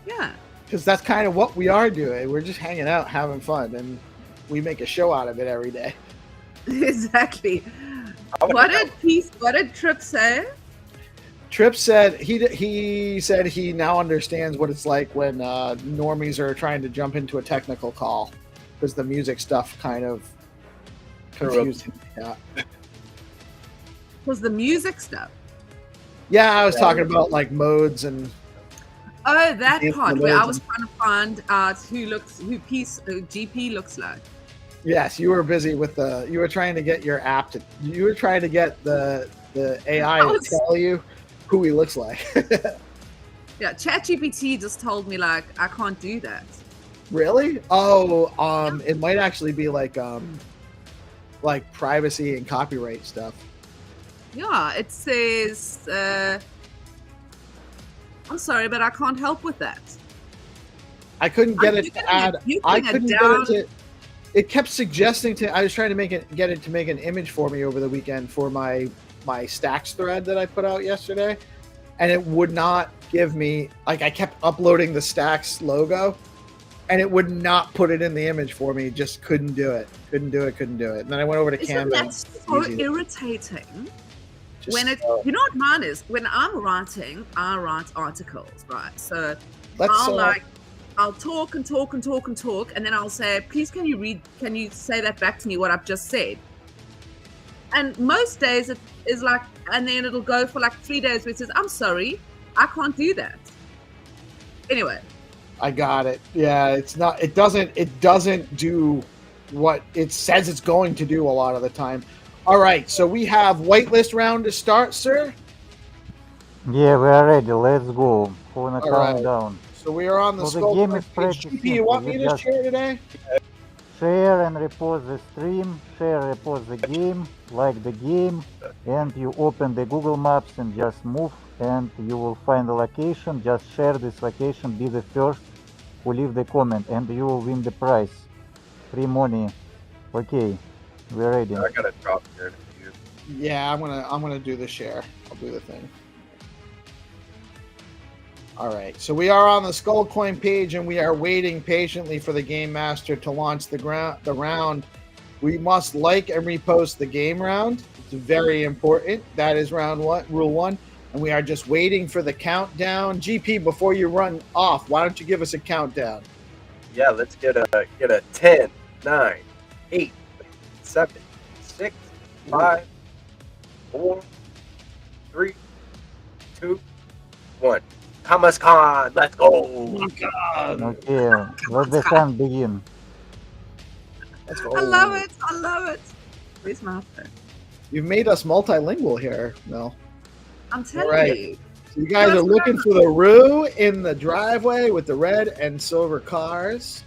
Yeah. Because that's kind of what we are doing. We're just hanging out, having fun, and we make a show out of it every day. Exactly. What did Trip say? Tripp said he said he now understands what it's like when normies are trying to jump into a technical call because the music stuff kind of confused him. Yeah. Was the music stuff? Yeah, I was talking about like modes and. Oh, that It's part the where I modes was trying to find out who GP looks like. Yes, you were busy with you were trying to get your app to. You were trying to get the AI to tell you who he looks like. Yeah, ChatGPT just told me like I can't do that. Really? Oh, it might actually be like privacy and copyright stuff. Yeah, it says I'm sorry, but I can't help with that. I couldn't get it to add. I couldn't get it to. It kept suggesting to. I was trying to get it to make an image for me over the weekend for my Stacks thread that I put out yesterday, and it would not give me. Like I kept uploading the Stacks logo, and it would not put it in the image for me. Just couldn't do it. Couldn't do it. And then I went over to Isn't Canva. that so irritating? When it, you know what mine is? When I'm writing, I write articles, right? So I'll talk and talk and talk and talk, and then I'll say, please, can you say that back to me, what I've just said? And most days it is like, and then it'll go for like 3 days where it says, I'm sorry, I can't do that. Anyway. I got it. Yeah, it doesn't do what it says it's going to do a lot of the time. All right, so we have whitelist round to start, sir. Yeah, we are ready. Let's go. On a countdown. So we are on the So the game is page. pretty GP, you want me to share today? Share and repost the stream, share, repost the game, like the game, and you open the Google Maps and just move, and you will find the location. Just share this location, be the first who leave the comment, and you will win the prize. Free money. Okay, we're ready. I gotta drop here in a few. Yeah, I'm gonna do the share. I'll do the thing. All right, so we are on the Skull Coin page, and we are waiting patiently for the Game Master to launch the round. We must like and repost the game round. It's very important. That is rule one, and we are just waiting for the countdown. GP, before you run off, why don't you give us a countdown? Yeah, let's get a 10, 9, 8, 7, 6, 5, 4, 3, 2, 1. Thomas Khan, let's go! Oh my God. Okay, let the fun begin. Let's go. I love it. Where's my phone? You've made us multilingual here, Mel. I'm telling Right. you. So you guys are looking for the Roo in the driveway with the red and silver cars.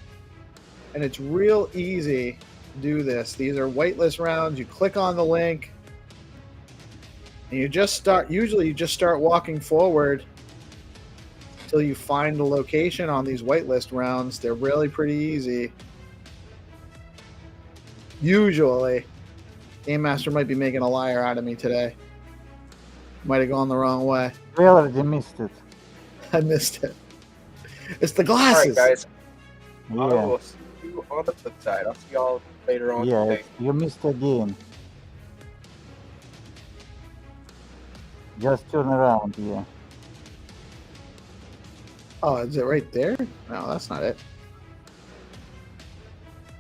And it's real easy to do this. These are whitelist rounds. You click on the link. And you just start walking forward until you find the location on these whitelist rounds. They're really pretty easy. Usually. Game Master might be making a liar out of me today. Might have gone the wrong way. We already missed it. I missed it. It's the glasses. All right, guys. Yeah, I will see you on the flip side. I'll see y'all later on yeah, today. you missed again. Just turn around, yeah. Oh, is it right there? No, that's not it.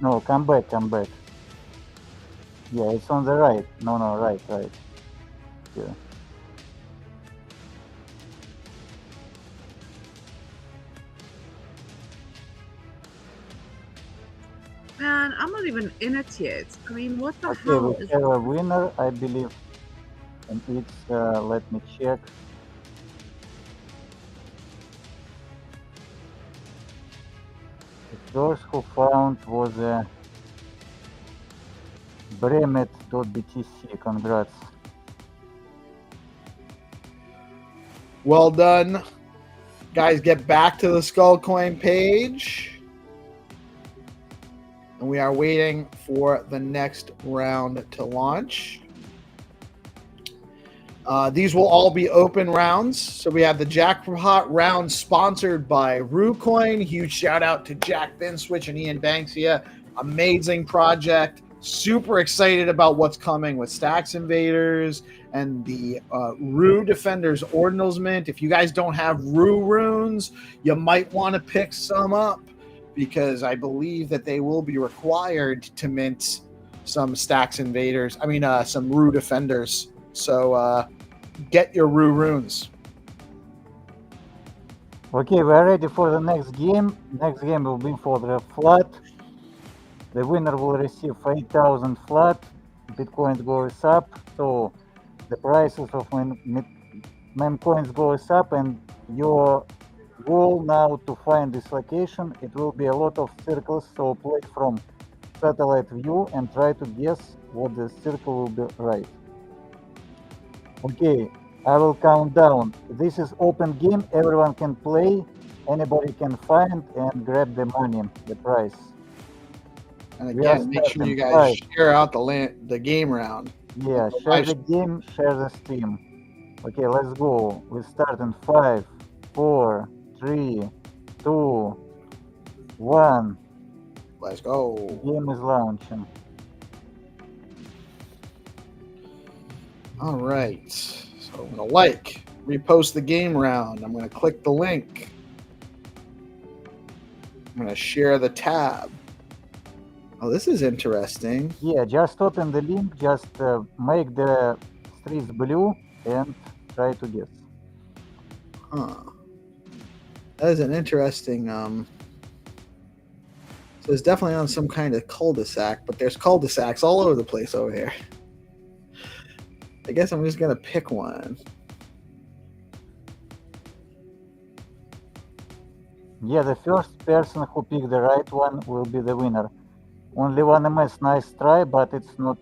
No, come back. Yeah, it's on the right. No, right. Yeah. Man, I'm not even in it yet. I mean, what the Okay, hell we is have a winner, I believe, and it's let me check. The first who found was bremet.btc. Congrats. Well done. Guys, get back to the Skullcoin page. And we are waiting for the next round to launch. These will all be open rounds. So we have the jackpot round sponsored by RuCoin. Huge shout out to Jack Binswitch and Ian Banksia. Amazing project. Super excited about what's coming with Stacks Invaders and the Ru Defenders Ordinals Mint. If you guys don't have Ru runes, you might want to pick some up, because I believe that they will be required to mint some Stacks Invaders. Some Ru Defenders. So get your Ru runes. Okay, we're ready for the next game. Next game will be for the flat. The winner will receive 8,000 flat. Bitcoin goes up, so the prices of meme coins goes up, and your goal now to find this location. It will be a lot of circles, so play from satellite view and try to guess what the circle will be right. Okay, I will count down. This is open game, everyone can play, anybody can find and grab the money, the prize. And We are again, make sure you guys starting. share out the game round. Yeah, share the game, share the stream. Okay, let's go. We start in 5, 4, 3, 2, 1. Let's go. Game is launching. All right. So I'm going to repost the game round. I'm going to click the link. I'm going to share the tab. Oh, this is interesting. Yeah, just open the link, just make the streets blue and try to guess. Huh. That is an interesting. So it's definitely on some kind of cul-de-sac, but there's cul-de-sacs all over the place over here. I guess I'm just going to pick one. Yeah, the first person who picked the right one will be the winner. Only one MS, nice try, but it's not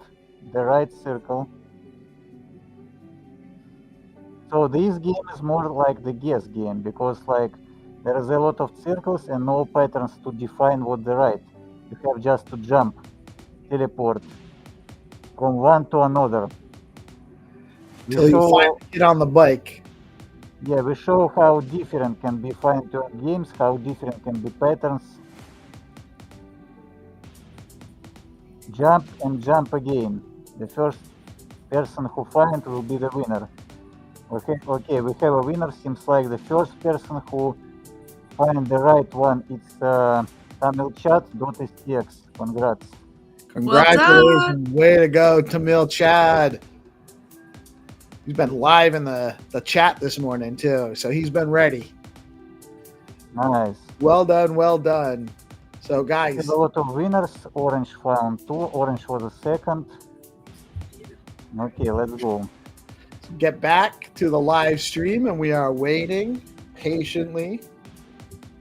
the right circle. So this game is more like the guess game, because there is a lot of circles and no patterns to define what the right. You have just to jump, teleport from one to another. Until you finally get on the bike. Yeah, we show how different can be Find2Earn games, how different can be patterns. Jump and jump again. The first person who finds will be the winner. Okay, we have a winner. Seems like the first person who finds the right one, it's tamilchat.stx. Congrats. Congratulations. Way to go, Tamil Chad. He's been live in the chat this morning, too. So he's been ready. Nice. Well done, well done. So, guys. There's a lot of winners. Orange found 2. Orange was the second. Okay, let's go. Get back to the live stream, and we are waiting patiently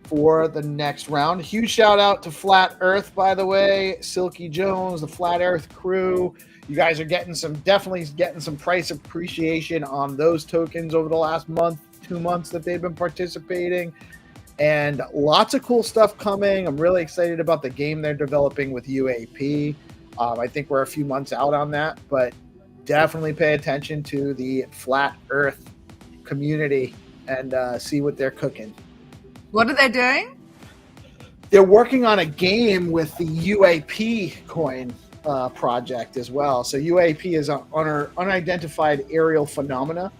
for the next round. Huge shout out to Flat Earth, by the way, Silky Jones, the Flat Earth crew. You guys are definitely getting some price appreciation on those tokens over the last month, 2 months that they've been participating, and lots of cool stuff coming. I'm really excited about the game they're developing with UAP. I think we're a few months out on that, but definitely pay attention to the Flat Earth community and see what they're cooking. What are they doing? They're working on a game with the UAP coin project as well. So UAP is an unidentified aerial phenomena.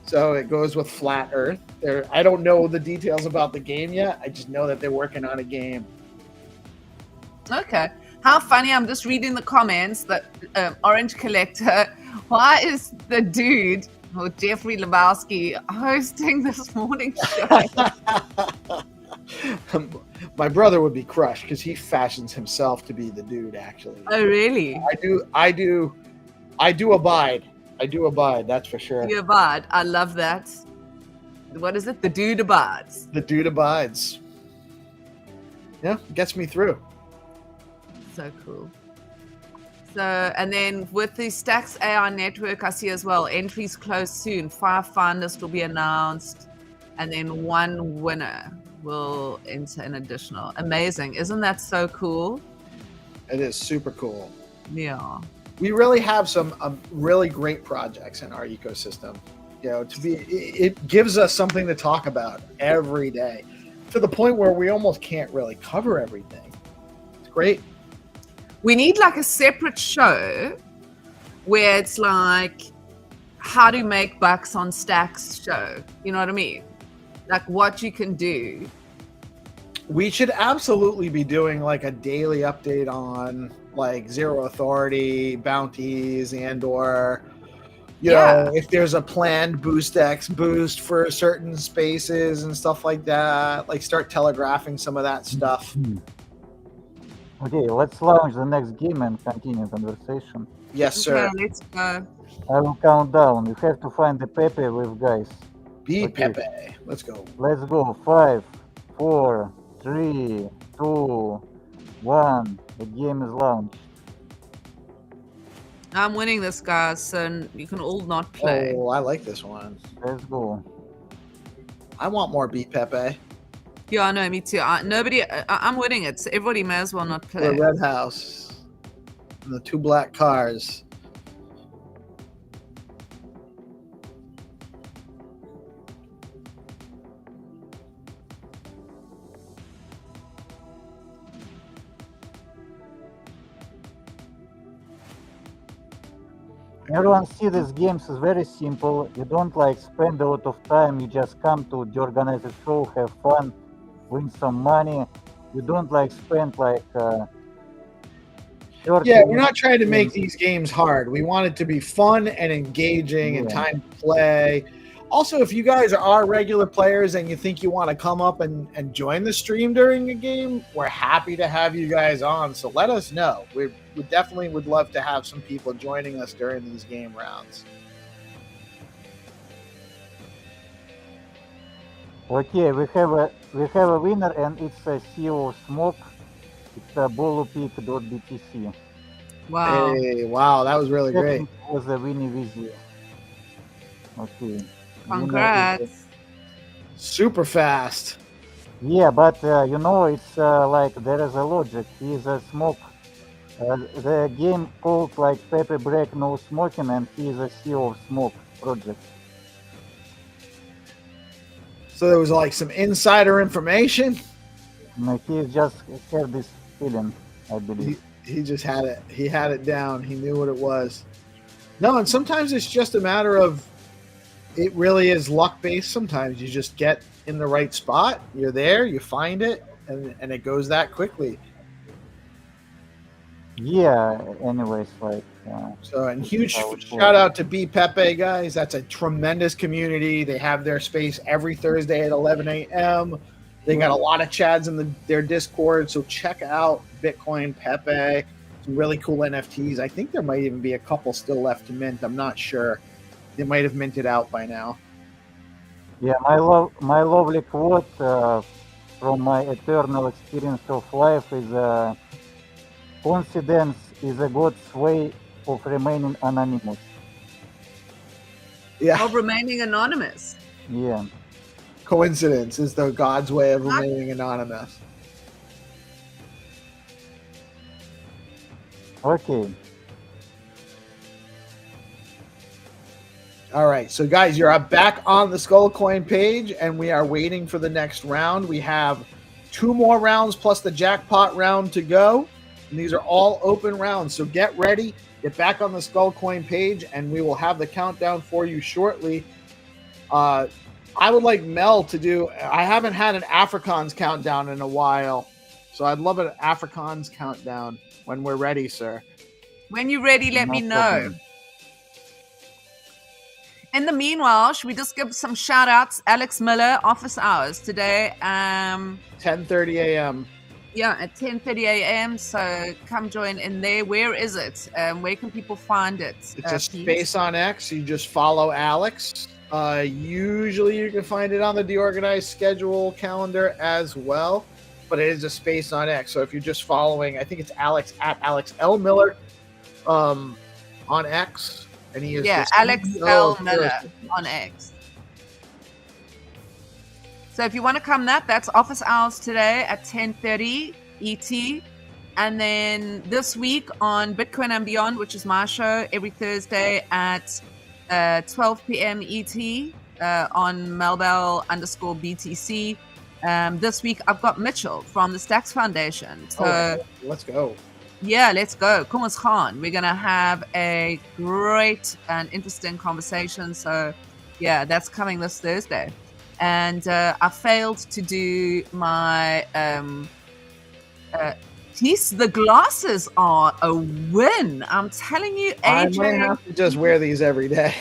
So it goes with Flat Earth. I don't know the details about the game yet. I just know that they're working on a game. Okay. How funny. I'm just reading the comments that Orange Collector, why is the dude or Jeffrey Lebowski hosting this morning show? My brother would be crushed because he fashions himself to be the dude, actually. Oh, really? I do abide. I do abide, that's for sure. You abide. I love that. What is it? The dude abides. The dude abides. Yeah, gets me through. So cool. So, and then with the Stacks AI network, I see as well, entries close soon. 5 finalists will be announced, and then 1 winner will enter an additional. Amazing. Isn't that so cool? It is super cool. Yeah. We really have some really great projects in our ecosystem. You know, it gives us something to talk about every day, to the point where we almost can't really cover everything. It's great. We need like a separate show where it's like how to make bucks on Stacks show. You know what I mean? Like what you can do. We should absolutely be doing like a daily update on like Zero Authority, bounties, and/or you know, if there's a planned BoostX boost for certain spaces and stuff like that, like start telegraphing some of that stuff. Okay, let's launch the next game and continue conversation. Yes, sir. Okay, let's go. I will count down. You have to find the Pepe with guys. Be Pepe. Let's go. Let's go. 5, 4, 3, 2, 1. The game is launched. I'm winning this, guys, so you can all not play. Oh, I like this one. Let's go. I want more Beat Pepe. Yeah, I know, me too. I'm winning it, so everybody may as well not play. The red house. And the 2 black cars. Everyone see these games is very simple. You don't like spend a lot of time. You just come to the organized show, have fun, win some money. You don't like spend like. Yeah, we're not trying to make these games hard. We want it to be fun and engaging and time to play. Also, if you guys are regular players and you think you want to come up and join the stream during a game, we're happy to have you guys on. So let us know. We definitely would love to have some people joining us during these game rounds. Okay, we have a winner, and it's a CEO Smoke. It's a bolupic.btc. Wow. Hey, wow, that was really great. It was a Winnie Weasley. Okay. Congrats. Super fast. Yeah, but you know, it's like there is a logic. He is a smoke. The game called like Pepe Break No Smoking, and he is a CEO of Smoke project. So there was like some insider information. He just had this feeling, I believe. He just had it. He had it down. He knew what it was. No, and sometimes it's just a matter of, it really is luck based. Sometimes you just get in the right spot. You're there, you find it, and it goes that quickly. Yeah, anyways, like. So, and huge shout out to B Pepe, guys. That's a tremendous community. They have their space every Thursday at 11 a.m. They got a lot of chads in their Discord, so check out Bitcoin Pepe. Some really cool NFTs. I think there might even be a couple still left to mint. I'm not sure. They might have minted out by now. Yeah, my lovely quote from my eternal experience of life is coincidence is a God's way of remaining anonymous. Yeah. Of remaining anonymous. Yeah. Coincidence is the God's way of remaining anonymous. Okay. All right, so guys, you're back on the Skull Coin page, and we are waiting for the next round. We have 2 more rounds plus the jackpot round to go, and these are all open rounds. So get ready, get back on the Skull Coin page, and we will have the countdown for you shortly. I would like Mel to do. I haven't had an Afrikaans countdown in a while, so I'd love an Afrikaans countdown when we're ready, sir. When you're ready, let No me know. problem. In the meanwhile, should we just give some shout outs? Alex Miller, office hours today. 10:30 a.m. Yeah, at 10:30 a.m. So come join in there. Where is it? Where can people find it? It's a Pete? space on X. You just follow Alex. Usually you can find it on the DeOrganized schedule calendar as well, but it is a space on X. So if you're just following, I think it's Alex at Alex L Miller on X, and he is Alex L Miller on X. So if you want to come, that's office hours today at 10:30 ET. And then this week on Bitcoin and Beyond, which is my show every Thursday at 12 p.m. ET on Melbell_BTC. This week I've got Mitchell from the Stacks Foundation. So let's go. Yeah, let's go. Kom ons gaan. We're going to have a great and interesting conversation. So yeah, that's coming this Thursday. And I failed to do my piece. The glasses are a win. I'm telling you, AJ. I might have to just wear these every day.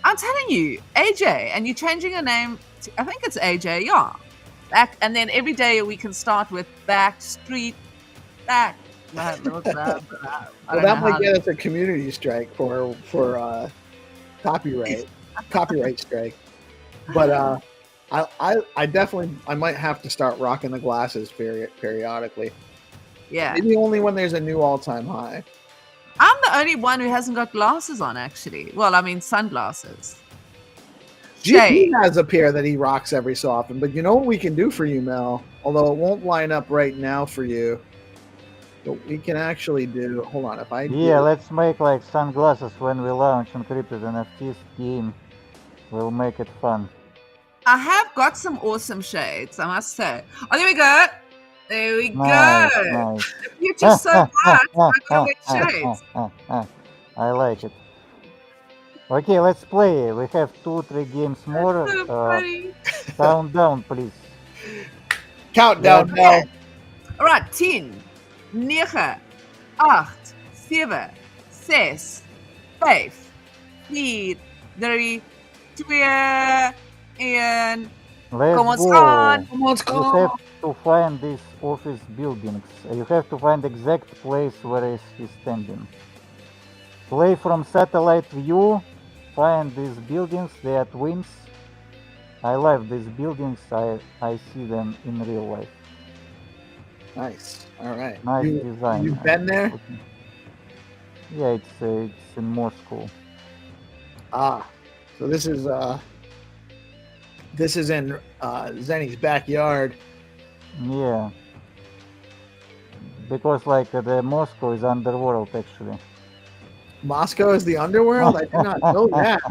I'm telling you, AJ, and you're changing your name. I think it's AJ. Yeah. And then every day we can start with Backstreet Back. Well, that might get us a community strike for copyright strike. But I definitely might have to start rocking the glasses periodically. Yeah. Maybe only when there's a new all-time high. I'm the only one who hasn't got glasses on, actually. Well, I mean sunglasses. GP has a pair that he rocks every so often. But you know what we can do for you, Mel? Although it won't line up right now for you. But we can actually do. Hold on, if I let's make like sunglasses when we launch encrypted NFTs game. We'll make it fun. I have got some awesome shades, I must say. Oh, there we go. There we Nice, go. nice. The future's so bright. I gotta wear shades. I like it. Okay, let's play. We have 2-3 games more. So funny. Countdown, please. Countdown, Mel. All right, 10, 9, 8, 7, 6, 5, 4, 3, 2, and Let's come on, go. Scott. Come You have to find these office buildings. You have to find exact place where is he standing. Play from satellite view. Find these buildings. They are twins. I love these buildings. I see them in real life. Nice. All right. Nice design. You've been there? Yeah, it's in Moscow. So this is in Zenny's backyard. Yeah. Because like the Moscow is underworld actually. Moscow is the underworld? I did not know that.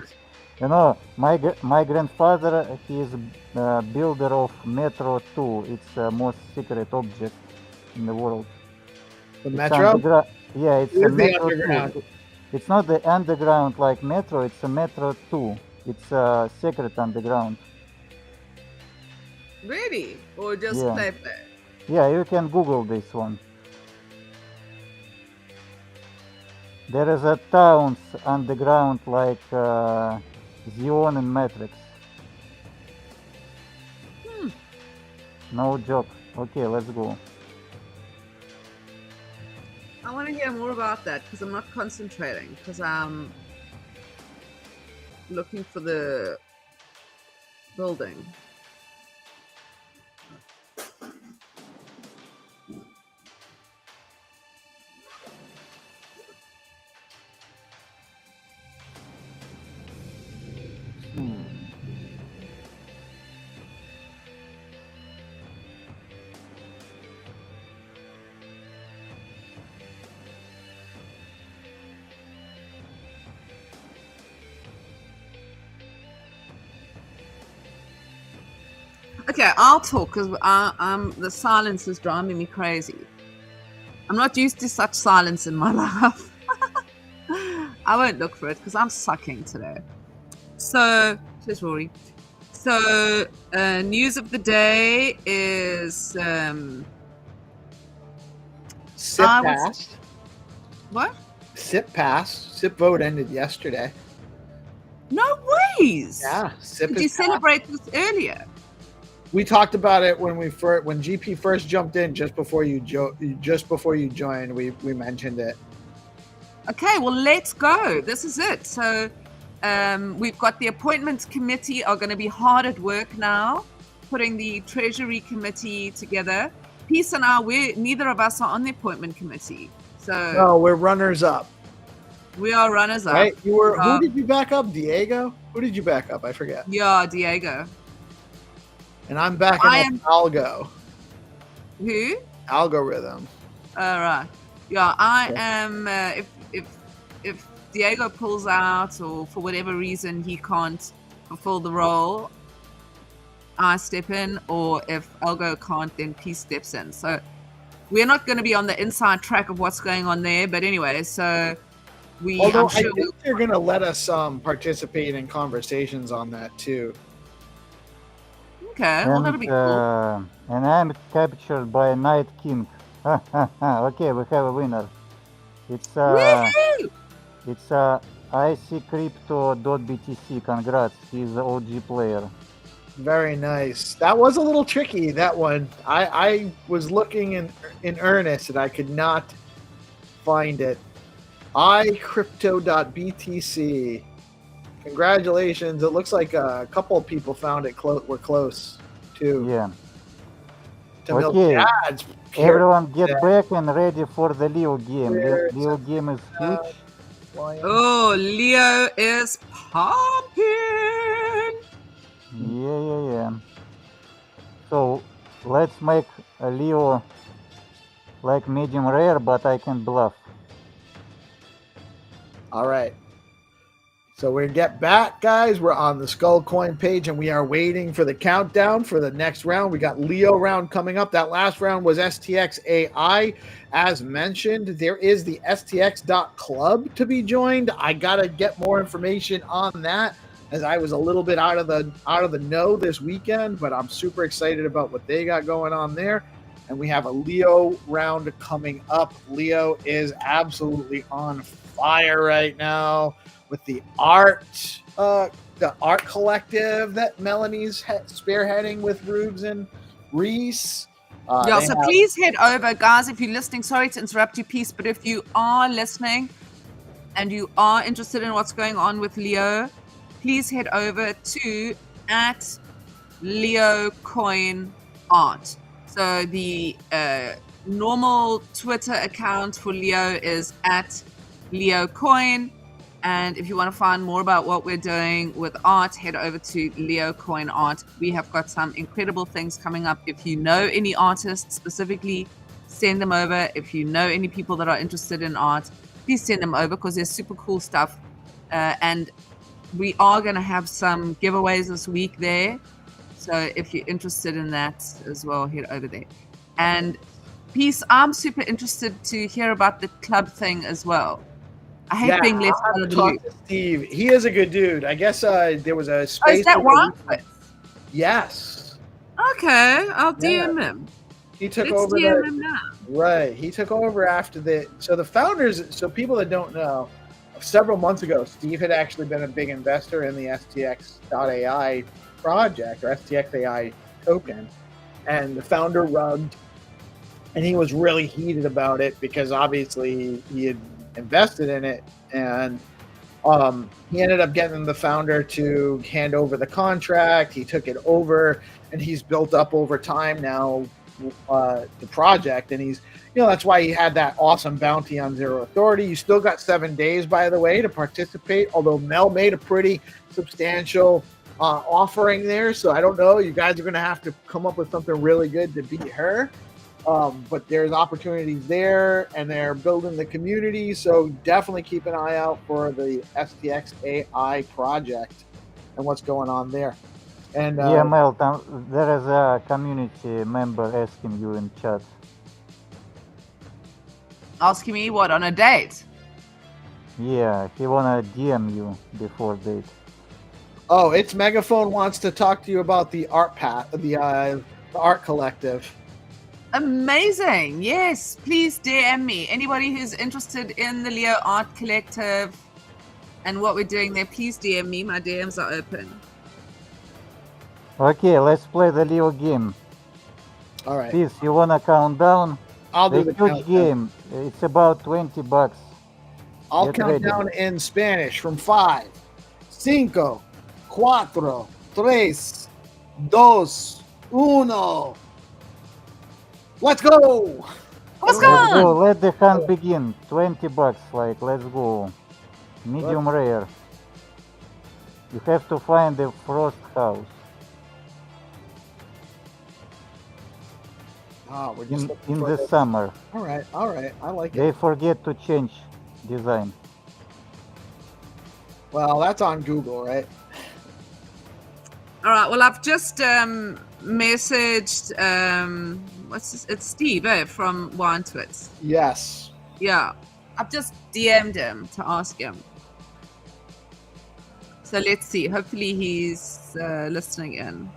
You know, my grandfather, he is a builder of Metro 2. It's the most secret object in the world. The It's Metro? yeah, it's It a is the Metro underground. 2. It's not the underground like Metro, it's a Metro 2. It's a secret underground. Really? Or just Yeah. play? Yeah, you can Google this one. There is a towns underground like Xeon and Matrix. No joke. Okay, let's go. I want to hear more about that because I'm not concentrating because I'm looking for the building. Okay, I'll talk because the silence is driving me crazy. I'm not used to such silence in my life. I won't look for it because I'm sucking today. So Says Rory. So, news of the day is SIP I was- passed. what? SIP passed. SIP vote ended yesterday. No ways. Yeah, SIP Did is you passed. celebrate this earlier? We talked about it when when GP first jumped in just before you joined. We mentioned it. Okay, well, let's go. This is it. So, we've got the appointments committee are going to be hard at work now, putting the treasury committee together. Peace and I, neither of us are on the appointment committee. So, No, we're runners up. we are runners up. Right? You were. Who did you back up? Diego? Who did you back up? I forget. Yeah, Diego. And I'm backing up Algo. Who? Algorithm. All right. Yeah, I am. If Diego pulls out, or for whatever reason he can't fulfill the role, I step in. Or if Algo can't, then Peace steps in. So we're not going to be on the inside track of what's going on there. But anyway, so we. Although I'm sure I think they're going to let us participate in conversations on that too. Okay, well, that'll be cool. And I'm captured by Night King. Okay, we have a winner. It's Woohoo! it's ICCrypto.btc. Congrats, he's the OG player. Very nice. That was a little tricky, that one. I was looking in earnest and I could not find it. iCrypto.btc. Congratulations. It looks like a couple of people found it we're close too. Yeah. Okay. Everyone get back and ready for the Leo game. Leo game is huge. Oh, Leo is popping. Yeah. So let's make a Leo like medium rare, but I can bluff. All right. So we get back, guys. We're on the Skull Coin page, and we are waiting for the countdown for the next round. We got Leo round coming up. That last round was STX AI. As mentioned, there is the STX.club to be joined. I gotta get more information on that, as I was a little bit out of the know this weekend, but I'm super excited about what they got going on there. And we have a Leo round coming up. Leo is absolutely on fire right now with the art collective that Melanie's spearheading with Rubes and Reese. So please head over, guys, if you're listening. Sorry to interrupt you, Peace, but if you are listening and you are interested in what's going on with Leo, please head over to @LeoCoinArt. So the normal Twitter account for Leo is @LeoCoin. And if you want to find more about what we're doing with art, head over to Leo Coin Art. We have got some incredible things coming up. If you know any artists specifically, send them over. If you know any people that are interested in art, please send them over, because there's super cool stuff. And we are going to have some giveaways this week there. So if you're interested in that as well, head over there. And Peace, I'm super interested to hear about the club thing as well. I hate being left out of the loop. Steve, he is a good dude. I guess there was a space. Oh, is that Wildfit? Yes. Okay, I'll DM him. He took Let's over. DM him now. Right, he took over after the. So the founders. So people that don't know, several months ago, Steve had actually been a big investor in the STX.ai project, or STX.ai token, and the founder rugged, and he was really heated about it because obviously he had invested in it, and he ended up getting the founder to hand over the contract. He took it over, and he's built up over time now the project, and he's, that's why he had that awesome bounty on Zero Authority. You still got 7 days, by the way, to participate, although Mel made a pretty substantial offering there, so I don't know, you guys are going to have to come up with something really good to beat her. But there's opportunities there, and they're building the community. So definitely keep an eye out for the STX AI project and what's going on there. And yeah, Mel, there is a community member asking you in chat. Asking me what, on a date? Yeah, he wanna DM you before date. Oh, its megaphone wants to talk to you about the the art collective. Amazing. Yes, please DM me. Anybody who's interested in the Leo Art Collective and what we're doing there, please DM me. My DMs are open. Okay, let's play the Leo game. All right. Peace, you wanna count down? I'll do The the huge countdown. game. It's about $20. I'll Get count ready. down in Spanish from 5, 5, 4, 3, 2, 1. Let's go! Let's Let's go. go. Let the hunt begin. $20. Like, let's go. Medium rare. You have to find the frost house. Oh, we're just In the summer. All right. I like They it. forget to change design. Well, that's on Google, right? All right. Well, I've just messaged what's this? It's Steve from Find2Earn. Yes. Yeah, I've just DM'd him to ask him. So let's see. Hopefully he's listening in.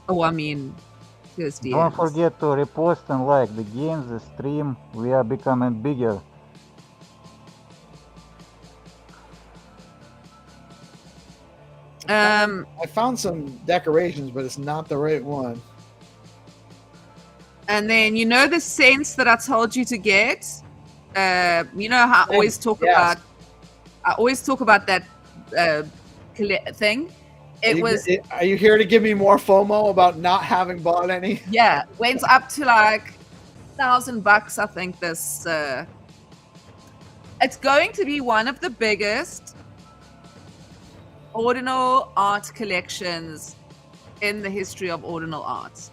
Oh, I mean, his DMs. Don't forget to repost and like the games, the stream. We are becoming bigger. I found some decorations, but it's not the right one. And then you know the sense that I told you to get. You know how I always talk Yes. about. I always talk about that thing. Are you here to give me more FOMO about not having bought any? Yeah, went up to like $1,000. I think this. It's going to be one of the biggest ordinal art collections in the history of ordinal art.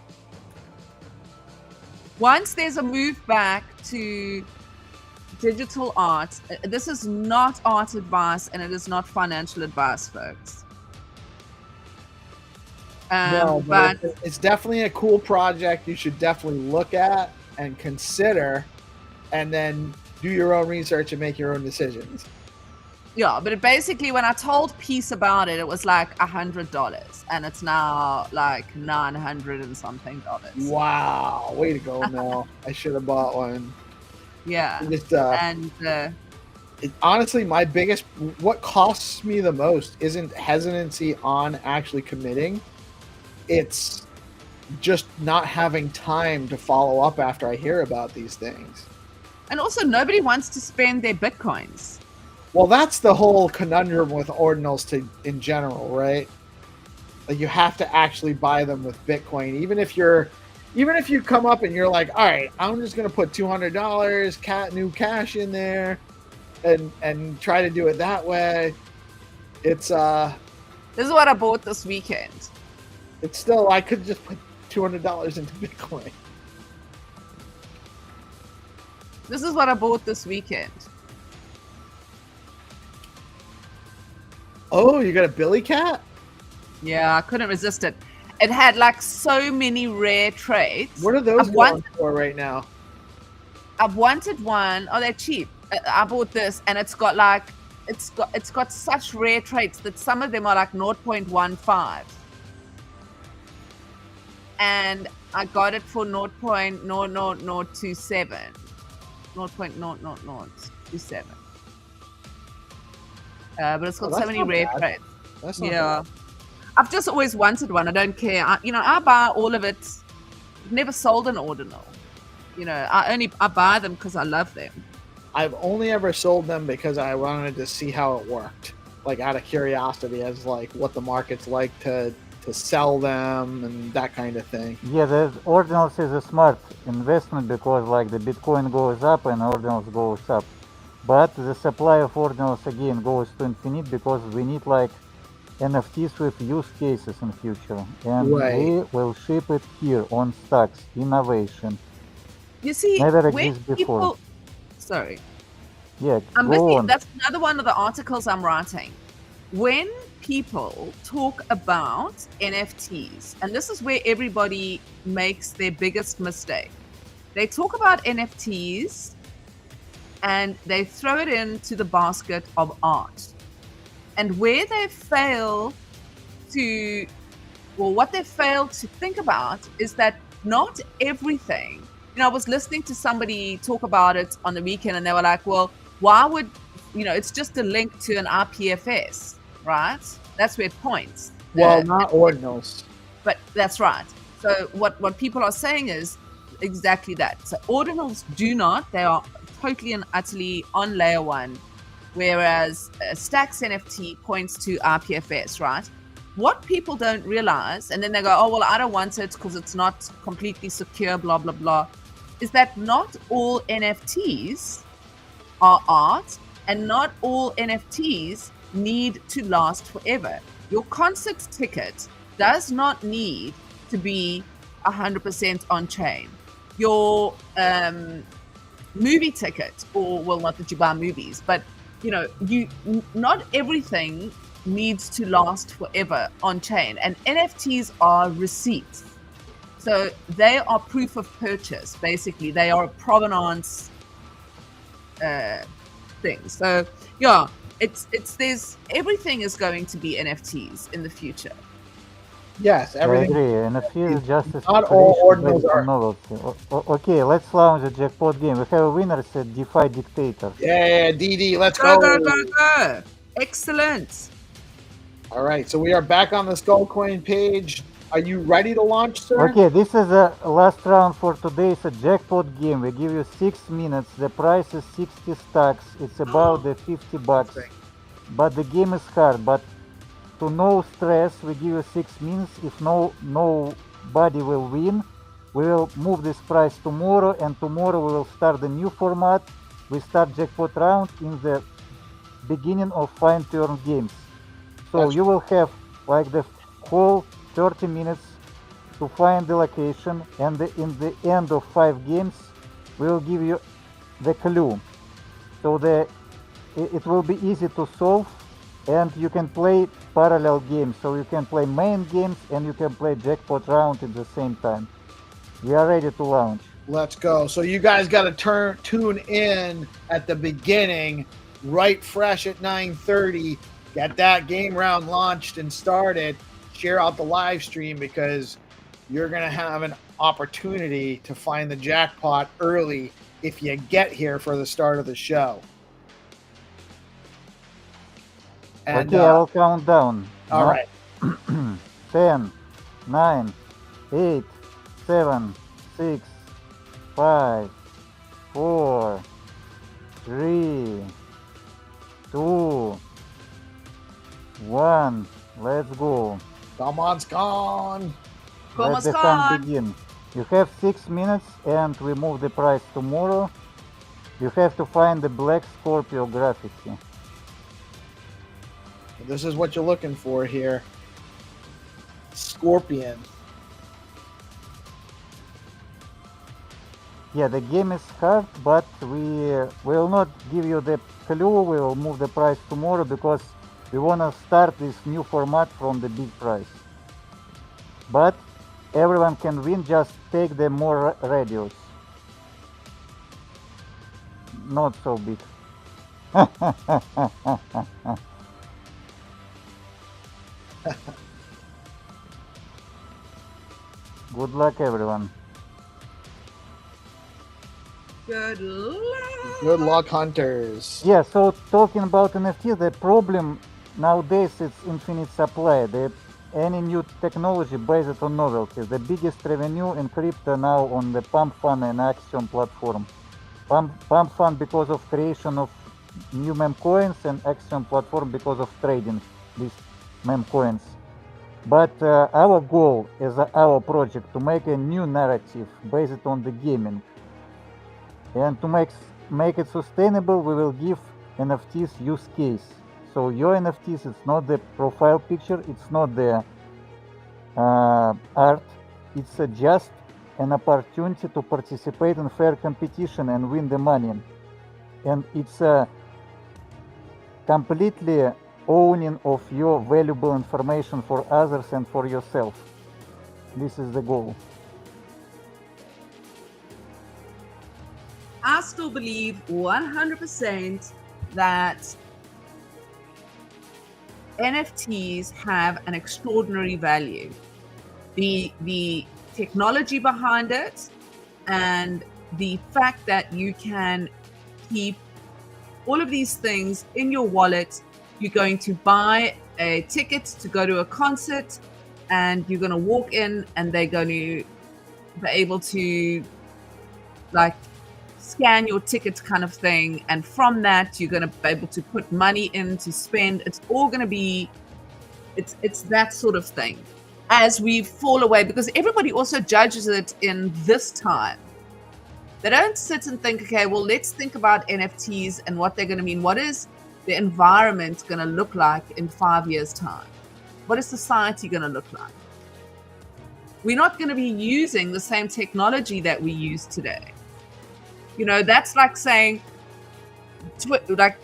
Once there's a move back to digital art, this is not art advice and it is not financial advice, folks. No, but it's definitely a cool project you should definitely look at and consider, and then do your own research and make your own decisions. yeah, but basically when I told Peace about it, it was like $100 and it's now like 900 and something dollars. Wow, way to go, Mel. I should have bought one. Yeah. Just, And honestly, what costs me the most isn't hesitancy on actually committing. It's just not having time to follow up after I hear about these things. and also nobody wants to spend their Bitcoins. Well, that's the whole conundrum with ordinals in general, right? Like, you have to actually buy them with Bitcoin, even if you come up and you're like, all right, I'm just gonna put $200 new cash in there and try to do it that way. It's This is what I bought this weekend. it's still, I could just put $200 into Bitcoin. This is what I bought this weekend. Oh, you got a Billy Cat? Yeah, I couldn't resist it. It had like so many rare traits. What are those I've going for right now? I've wanted one. Oh, they're cheap. I bought this, and it's got such rare traits that some of them are like 0.15, and I got it for 0.00027, 0.00027. But it's got so many rare traits. That's not Yeah. bad. I've just always wanted one. I don't care. I buy all of it. I've never sold an ordinal. I buy them because I love them. I've only ever sold them because I wanted to see how it worked, like out of curiosity, as like what the market's like to sell them and that kind of thing. Yeah, the ordinals is a smart investment because like the Bitcoin goes up and ordinals goes up. But the supply of ordinals again goes to infinite because we need like NFTs with use cases in future. And Right. we will ship it here on Stacks. Innovation. You see, Never when existed before. Sorry. Yeah, I'm go busy. on. That's another one of the articles I'm writing. When people talk about NFTs, and this is where everybody makes their biggest mistake. They talk about NFTs and they throw it into the basket of art. And where they fail to, well, what they fail to think about is that not everything, I was listening to somebody talk about it on the weekend and they were like, well, why would, it's just a link to an IPFS, right? That's where it points. Well, not ordinals. But that's right. So what people are saying is exactly that. So ordinals do not, they are totally and utterly on layer one, whereas Stacks NFT points to IPFS, right? What people don't realize, and then they go, oh, well, I don't want it because it's not completely secure, blah, blah, blah, is that not all NFTs are art and not all NFTs need to last forever. Your concert ticket does not need to be 100% on chain. Your movie ticket, or well, not that you buy movies, but not everything needs to last forever on chain, and NFTs are receipts. So they are proof of purchase. Basically, they are a provenance thing. So yeah, there's everything is going to be NFTs in the future. Yes, everything. I agree. NFT is just a Not all speculation ordinals based are. on novelty. Okay, let's launch the jackpot game. We have a winner, said DeFi Dictator. Yeah, DD, let's Go, go. go, go, go. Excellent. All right, so we are back on the Skullcoin page. Are you ready to launch, sir? Okay, this is the last round for today. It's a jackpot game. We give you 6 minutes. The price is 60 stacks. It's about the $50. But the game is hard. But to no stress, we give you 6 minutes. If nobody will win, we will move this price tomorrow, and tomorrow we will start the new format. We start jackpot round in the beginning of Find2Earn games. So you will have like the whole 30 minutes to find the location, and in the end of 5 games, we will give you the clue. So it will be easy to solve, and you can play parallel games. So you can play main games and you can play jackpot round at the same time. We are ready to launch. Let's go. So you guys got to tune in at the beginning, right fresh at 9:30. Get that game round launched and started. Share out the live stream because you're going to have an opportunity to find the jackpot early if you get here for the start of the show. And, okay, I will count down. All right. 10, 9, 8, 7, 6, 5, 4, 3, 2, 1. Let's go. Come on, Scon. Let the fun begin. You have 6 minutes and we move the price tomorrow. You have to find the Black Scorpio graffiti. This is what you're looking for here. Scorpion. Yeah, the game is hard, but we will not give you the clue. We will move the price tomorrow because we want to start this new format from the big price. But everyone can win, just take the more radius. Not so big. Good luck, everyone. Good luck. Good luck, hunters. Yeah, so talking about NFT, the problem nowadays is infinite supply. Any new technology based on novelty. The biggest revenue in crypto now on the Pump Fund and Axiom platform. Pump Fund because of creation of new meme coins, and Axiom platform because of trading these meme coins. But our goal is our project to make a new narrative based on the gaming. And to make it sustainable, we will give NFTs use case. So your NFTs, it's not the profile picture, it's not the art, it's just an opportunity to participate in fair competition and win the money. And it's a completely owning of your valuable information for others and for yourself. This is the goal. I still believe 100% that NFTs have an extraordinary value. The technology behind it and the fact that you can keep all of these things in your wallet. You're going to buy a ticket to go to a concert, and you're going to walk in, and they're going to be able to like scan your ticket kind of thing, and from that you're going to be able to put money in to spend. It's all going to be it's that sort of thing as we fall away, because everybody also judges it in this time. They don't sit and think, okay, well, let's think about NFTs and what they're going to mean. What is the environment going to look like in 5 years' time? What is society going to look like? We're not going to be using the same technology that we use today. You know, that's like saying, like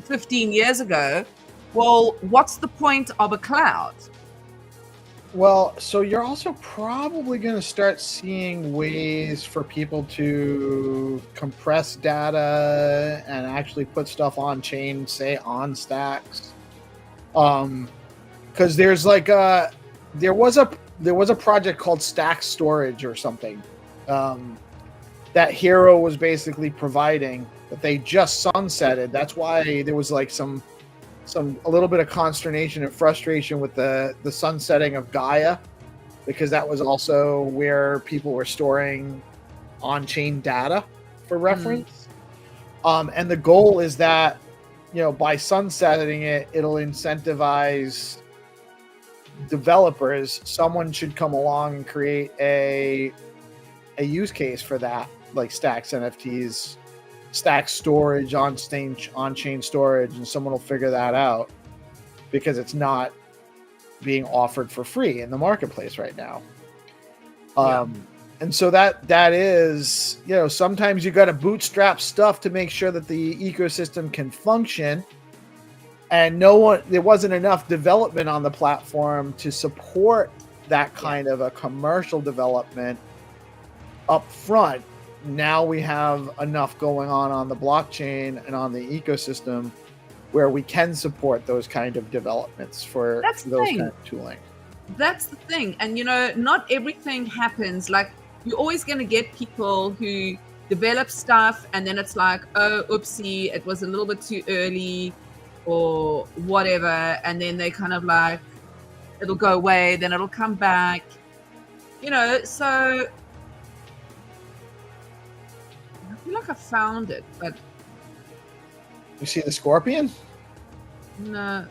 15 years ago, well, what's the point of a cloud? Well, so you're also probably going to start seeing ways for people to compress data and actually put stuff on chain, say on stacks. Because there's like there was a project called Stack Storage or something that Hero was basically providing, but they just sunsetted. That's why there was like a little bit of consternation and frustration with the sunsetting of Gaia, because that was also where people were storing on-chain data for reference. And the goal is that, you know, by sunsetting it, it'll incentivize developers. Someone should come along and create a use case for that, like Stacks NFTs, Stack storage, on-chain storage, and someone will figure that out, because it's not being offered for free in the marketplace right now. And so that is, you know, sometimes you got to bootstrap stuff to make sure that the ecosystem can function, and there wasn't enough development on the platform to support that kind of a commercial development up front. Now we have enough going on the blockchain and on the ecosystem where we can support those kind of developments for those kind of tooling. That's the thing. And, you know, not everything happens. Like, you're always going to get people who develop stuff and then it's like, oh, oopsie, it was a little bit too early or whatever. And then they kind of like, it'll go away, then it'll come back. You know, so I feel like I found it, but you see the scorpion? No.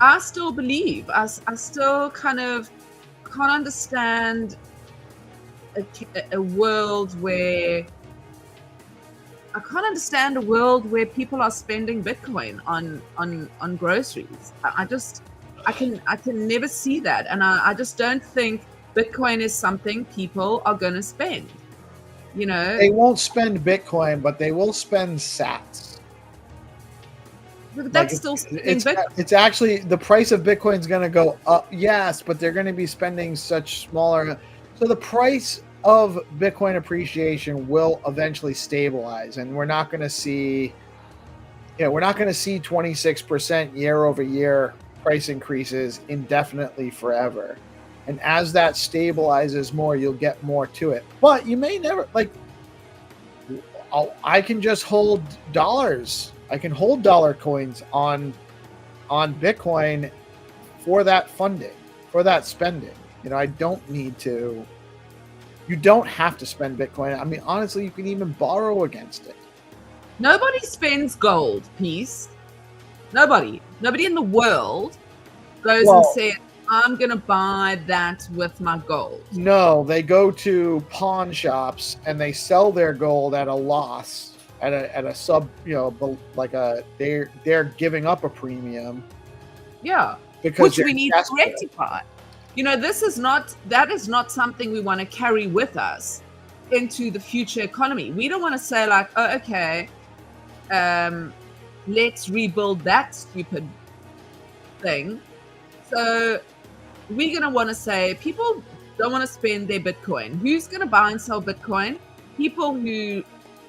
I still believe. I still kind of can't understand a world where people are spending Bitcoin on groceries. I can never see that, and I just don't think Bitcoin is something people are going to spend. You know, they won't spend Bitcoin, but they will spend Sats. But that's still it's actually the price of Bitcoin is going to go up. Yes, but they're going to be spending such smaller. So the price of Bitcoin appreciation will eventually stabilize, and we're not going to see, 26% year over year price increases indefinitely forever. And as that stabilizes more, you'll get more to it. But you may never, I can just hold dollars. I can hold dollar coins on Bitcoin for that funding, for that spending. You know, I don't need to. You don't have to spend Bitcoin. I mean, honestly, you can even borrow against it. Nobody spends gold, Peace. Nobody in the world goes and says, I'm going to buy that with my gold. No, they go to pawn shops and they sell their gold at a loss, at a sub, they're giving up a premium. Yeah, because which we need to rectify. You know, that is not something we want to carry with us into the future economy. We don't want to say like, oh, okay, let's rebuild that stupid thing. So we're going to want to say people don't want to spend their Bitcoin. Who's going to buy and sell Bitcoin? People who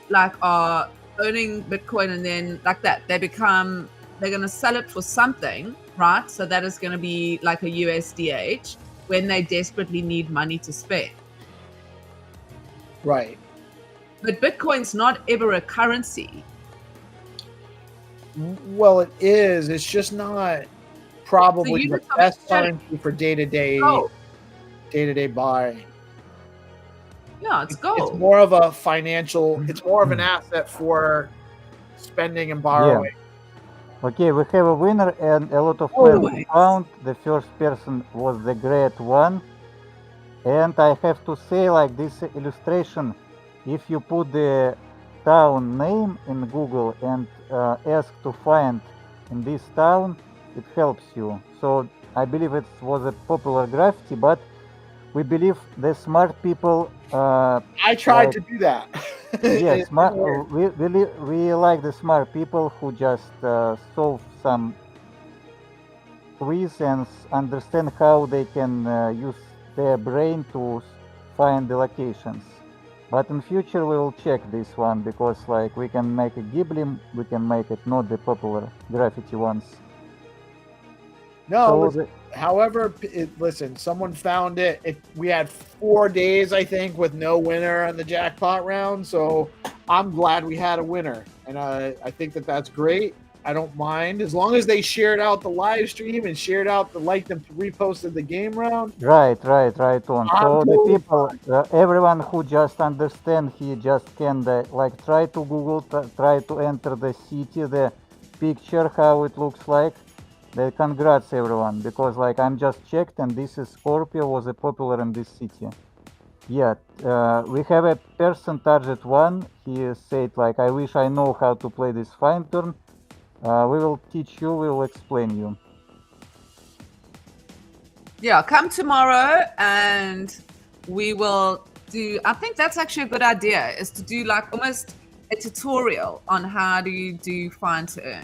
like are owning Bitcoin and then like that, they're going to sell it for something, right? So that is going to be like a USDH when they desperately need money to spend. Right. But Bitcoin's not ever a currency. Well, it is. It's just not probably the best currency for day-to-day buying. Yeah, it's gold. It's more of a financial. It's more of an asset for spending and borrowing. Yeah. Okay, we have a winner and a lot of players found. The first person was the Great One. And I have to say, like this illustration, if you put the town name in Google and ask to find in this town, it helps you. So I believe it was a popular graffiti, but we believe the smart people. I tried to do that. Yes, we like the smart people who just solve some quiz and understand how they can use their brain to find the locations. But in future we will check this one because like we can make a Ghibli, we can make it not the popular graffiti ones. No, So listen, however, listen, someone found it. We had 4 days, I think, with no winner on the jackpot round. So I'm glad we had a winner. And I think that that's great. I don't mind as long as they shared out the live stream and shared out the and reposted the game round. Right on. So the people, everyone who just understand, he just can like try to Google, try to enter the city, the picture, how it looks like. Congrats everyone, because like I'm just checked and this is Scorpio was a popular in this city. Yeah, we have a person target 1. He said like I wish I know how to play this Find2Earn. We will teach you, we will explain you. Yeah, come tomorrow and we will do, I think that's actually a good idea, is to do like almost a tutorial on how do you do Find2Earn.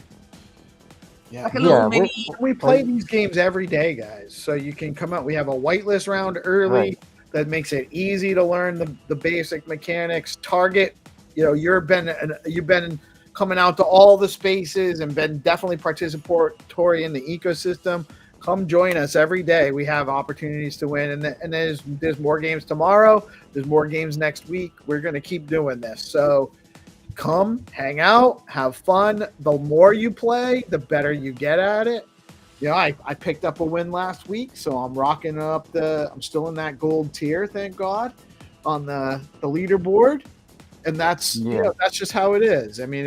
Yeah, like a little mini. We play these games every day, guys. So you can come out. We have a whitelist round early that makes it easy to learn the basic mechanics. Target, you've been coming out to all the spaces and been definitely participatory in the ecosystem. Come join us every day. We have opportunities to win, and there's more games tomorrow. There's more games next week. We're going to keep doing this. So come, hang out, have fun. The more you play, the better you get at it. I picked up a win last week, so I'm rocking up I'm still in that gold tier, thank God, on the leaderboard. And that's that's just how it is. I mean,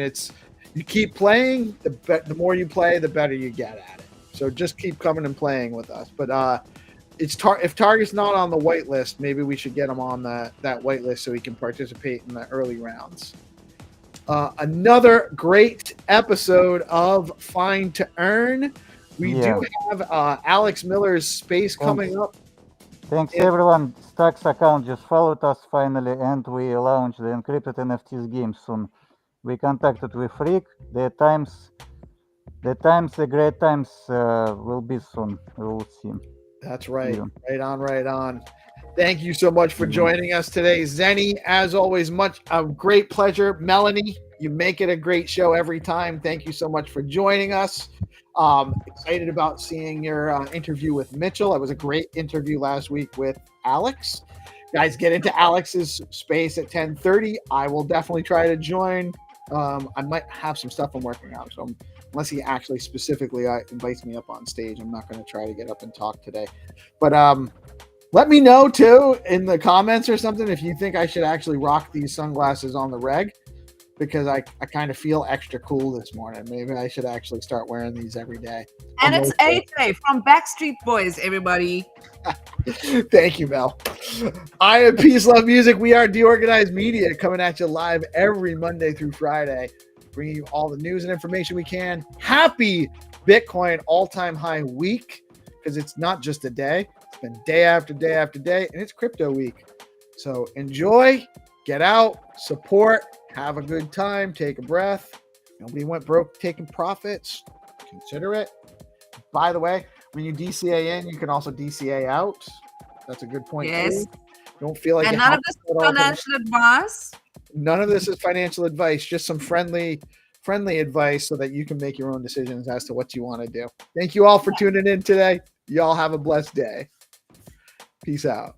you keep playing, the more you play, the better you get at it. So just keep coming and playing with us. But if Target's not on the whitelist, maybe we should get him on that whitelist so he can participate in the early rounds. Another great episode of Find2Earn. We do have Alex Miller's space coming up. Thanks everyone. Stacks account just followed us finally, and we launched the encrypted NFTs game soon. We contacted with Rick. The great times will be soon. We will see. That's right. Yeah. Right on. Thank you so much for joining us today, Zenny. As always, a great pleasure. Melanie, you make it a great show every time. Thank you so much for joining us. Excited about seeing your interview with Mitchell. It was a great interview last week with Alex. Guys, get into Alex's space at 10:30. I will definitely try to join. I might have some stuff I'm working on, so unless he actually specifically invites me up on stage, I'm not going to try to get up and talk today. But let me know too in the comments or something if you think I should actually rock these sunglasses on the reg, because I kind of feel extra cool this morning. Maybe I should actually start wearing these every day. And it's AJ from Backstreet Boys, everybody. Thank you, Mel. I am PeaceLoveMusic. We are DeOrganized Media, coming at you live every Monday through Friday, bringing you all the news and information we can. Happy Bitcoin all-time high week, because it's not just a day. It's been day after day after day, and it's crypto week. So enjoy, get out, support, have a good time, take a breath. Nobody went broke taking profits. Consider it. By the way, when you DCA in, you can also DCA out. That's a good point. Yes. Too. Don't feel like And you none have of to this put is all the- financial advice. None of this is financial advice, just some friendly advice so that you can make your own decisions as to what you want to do. Thank you all for tuning in today. Y'all have a blessed day. Peace out.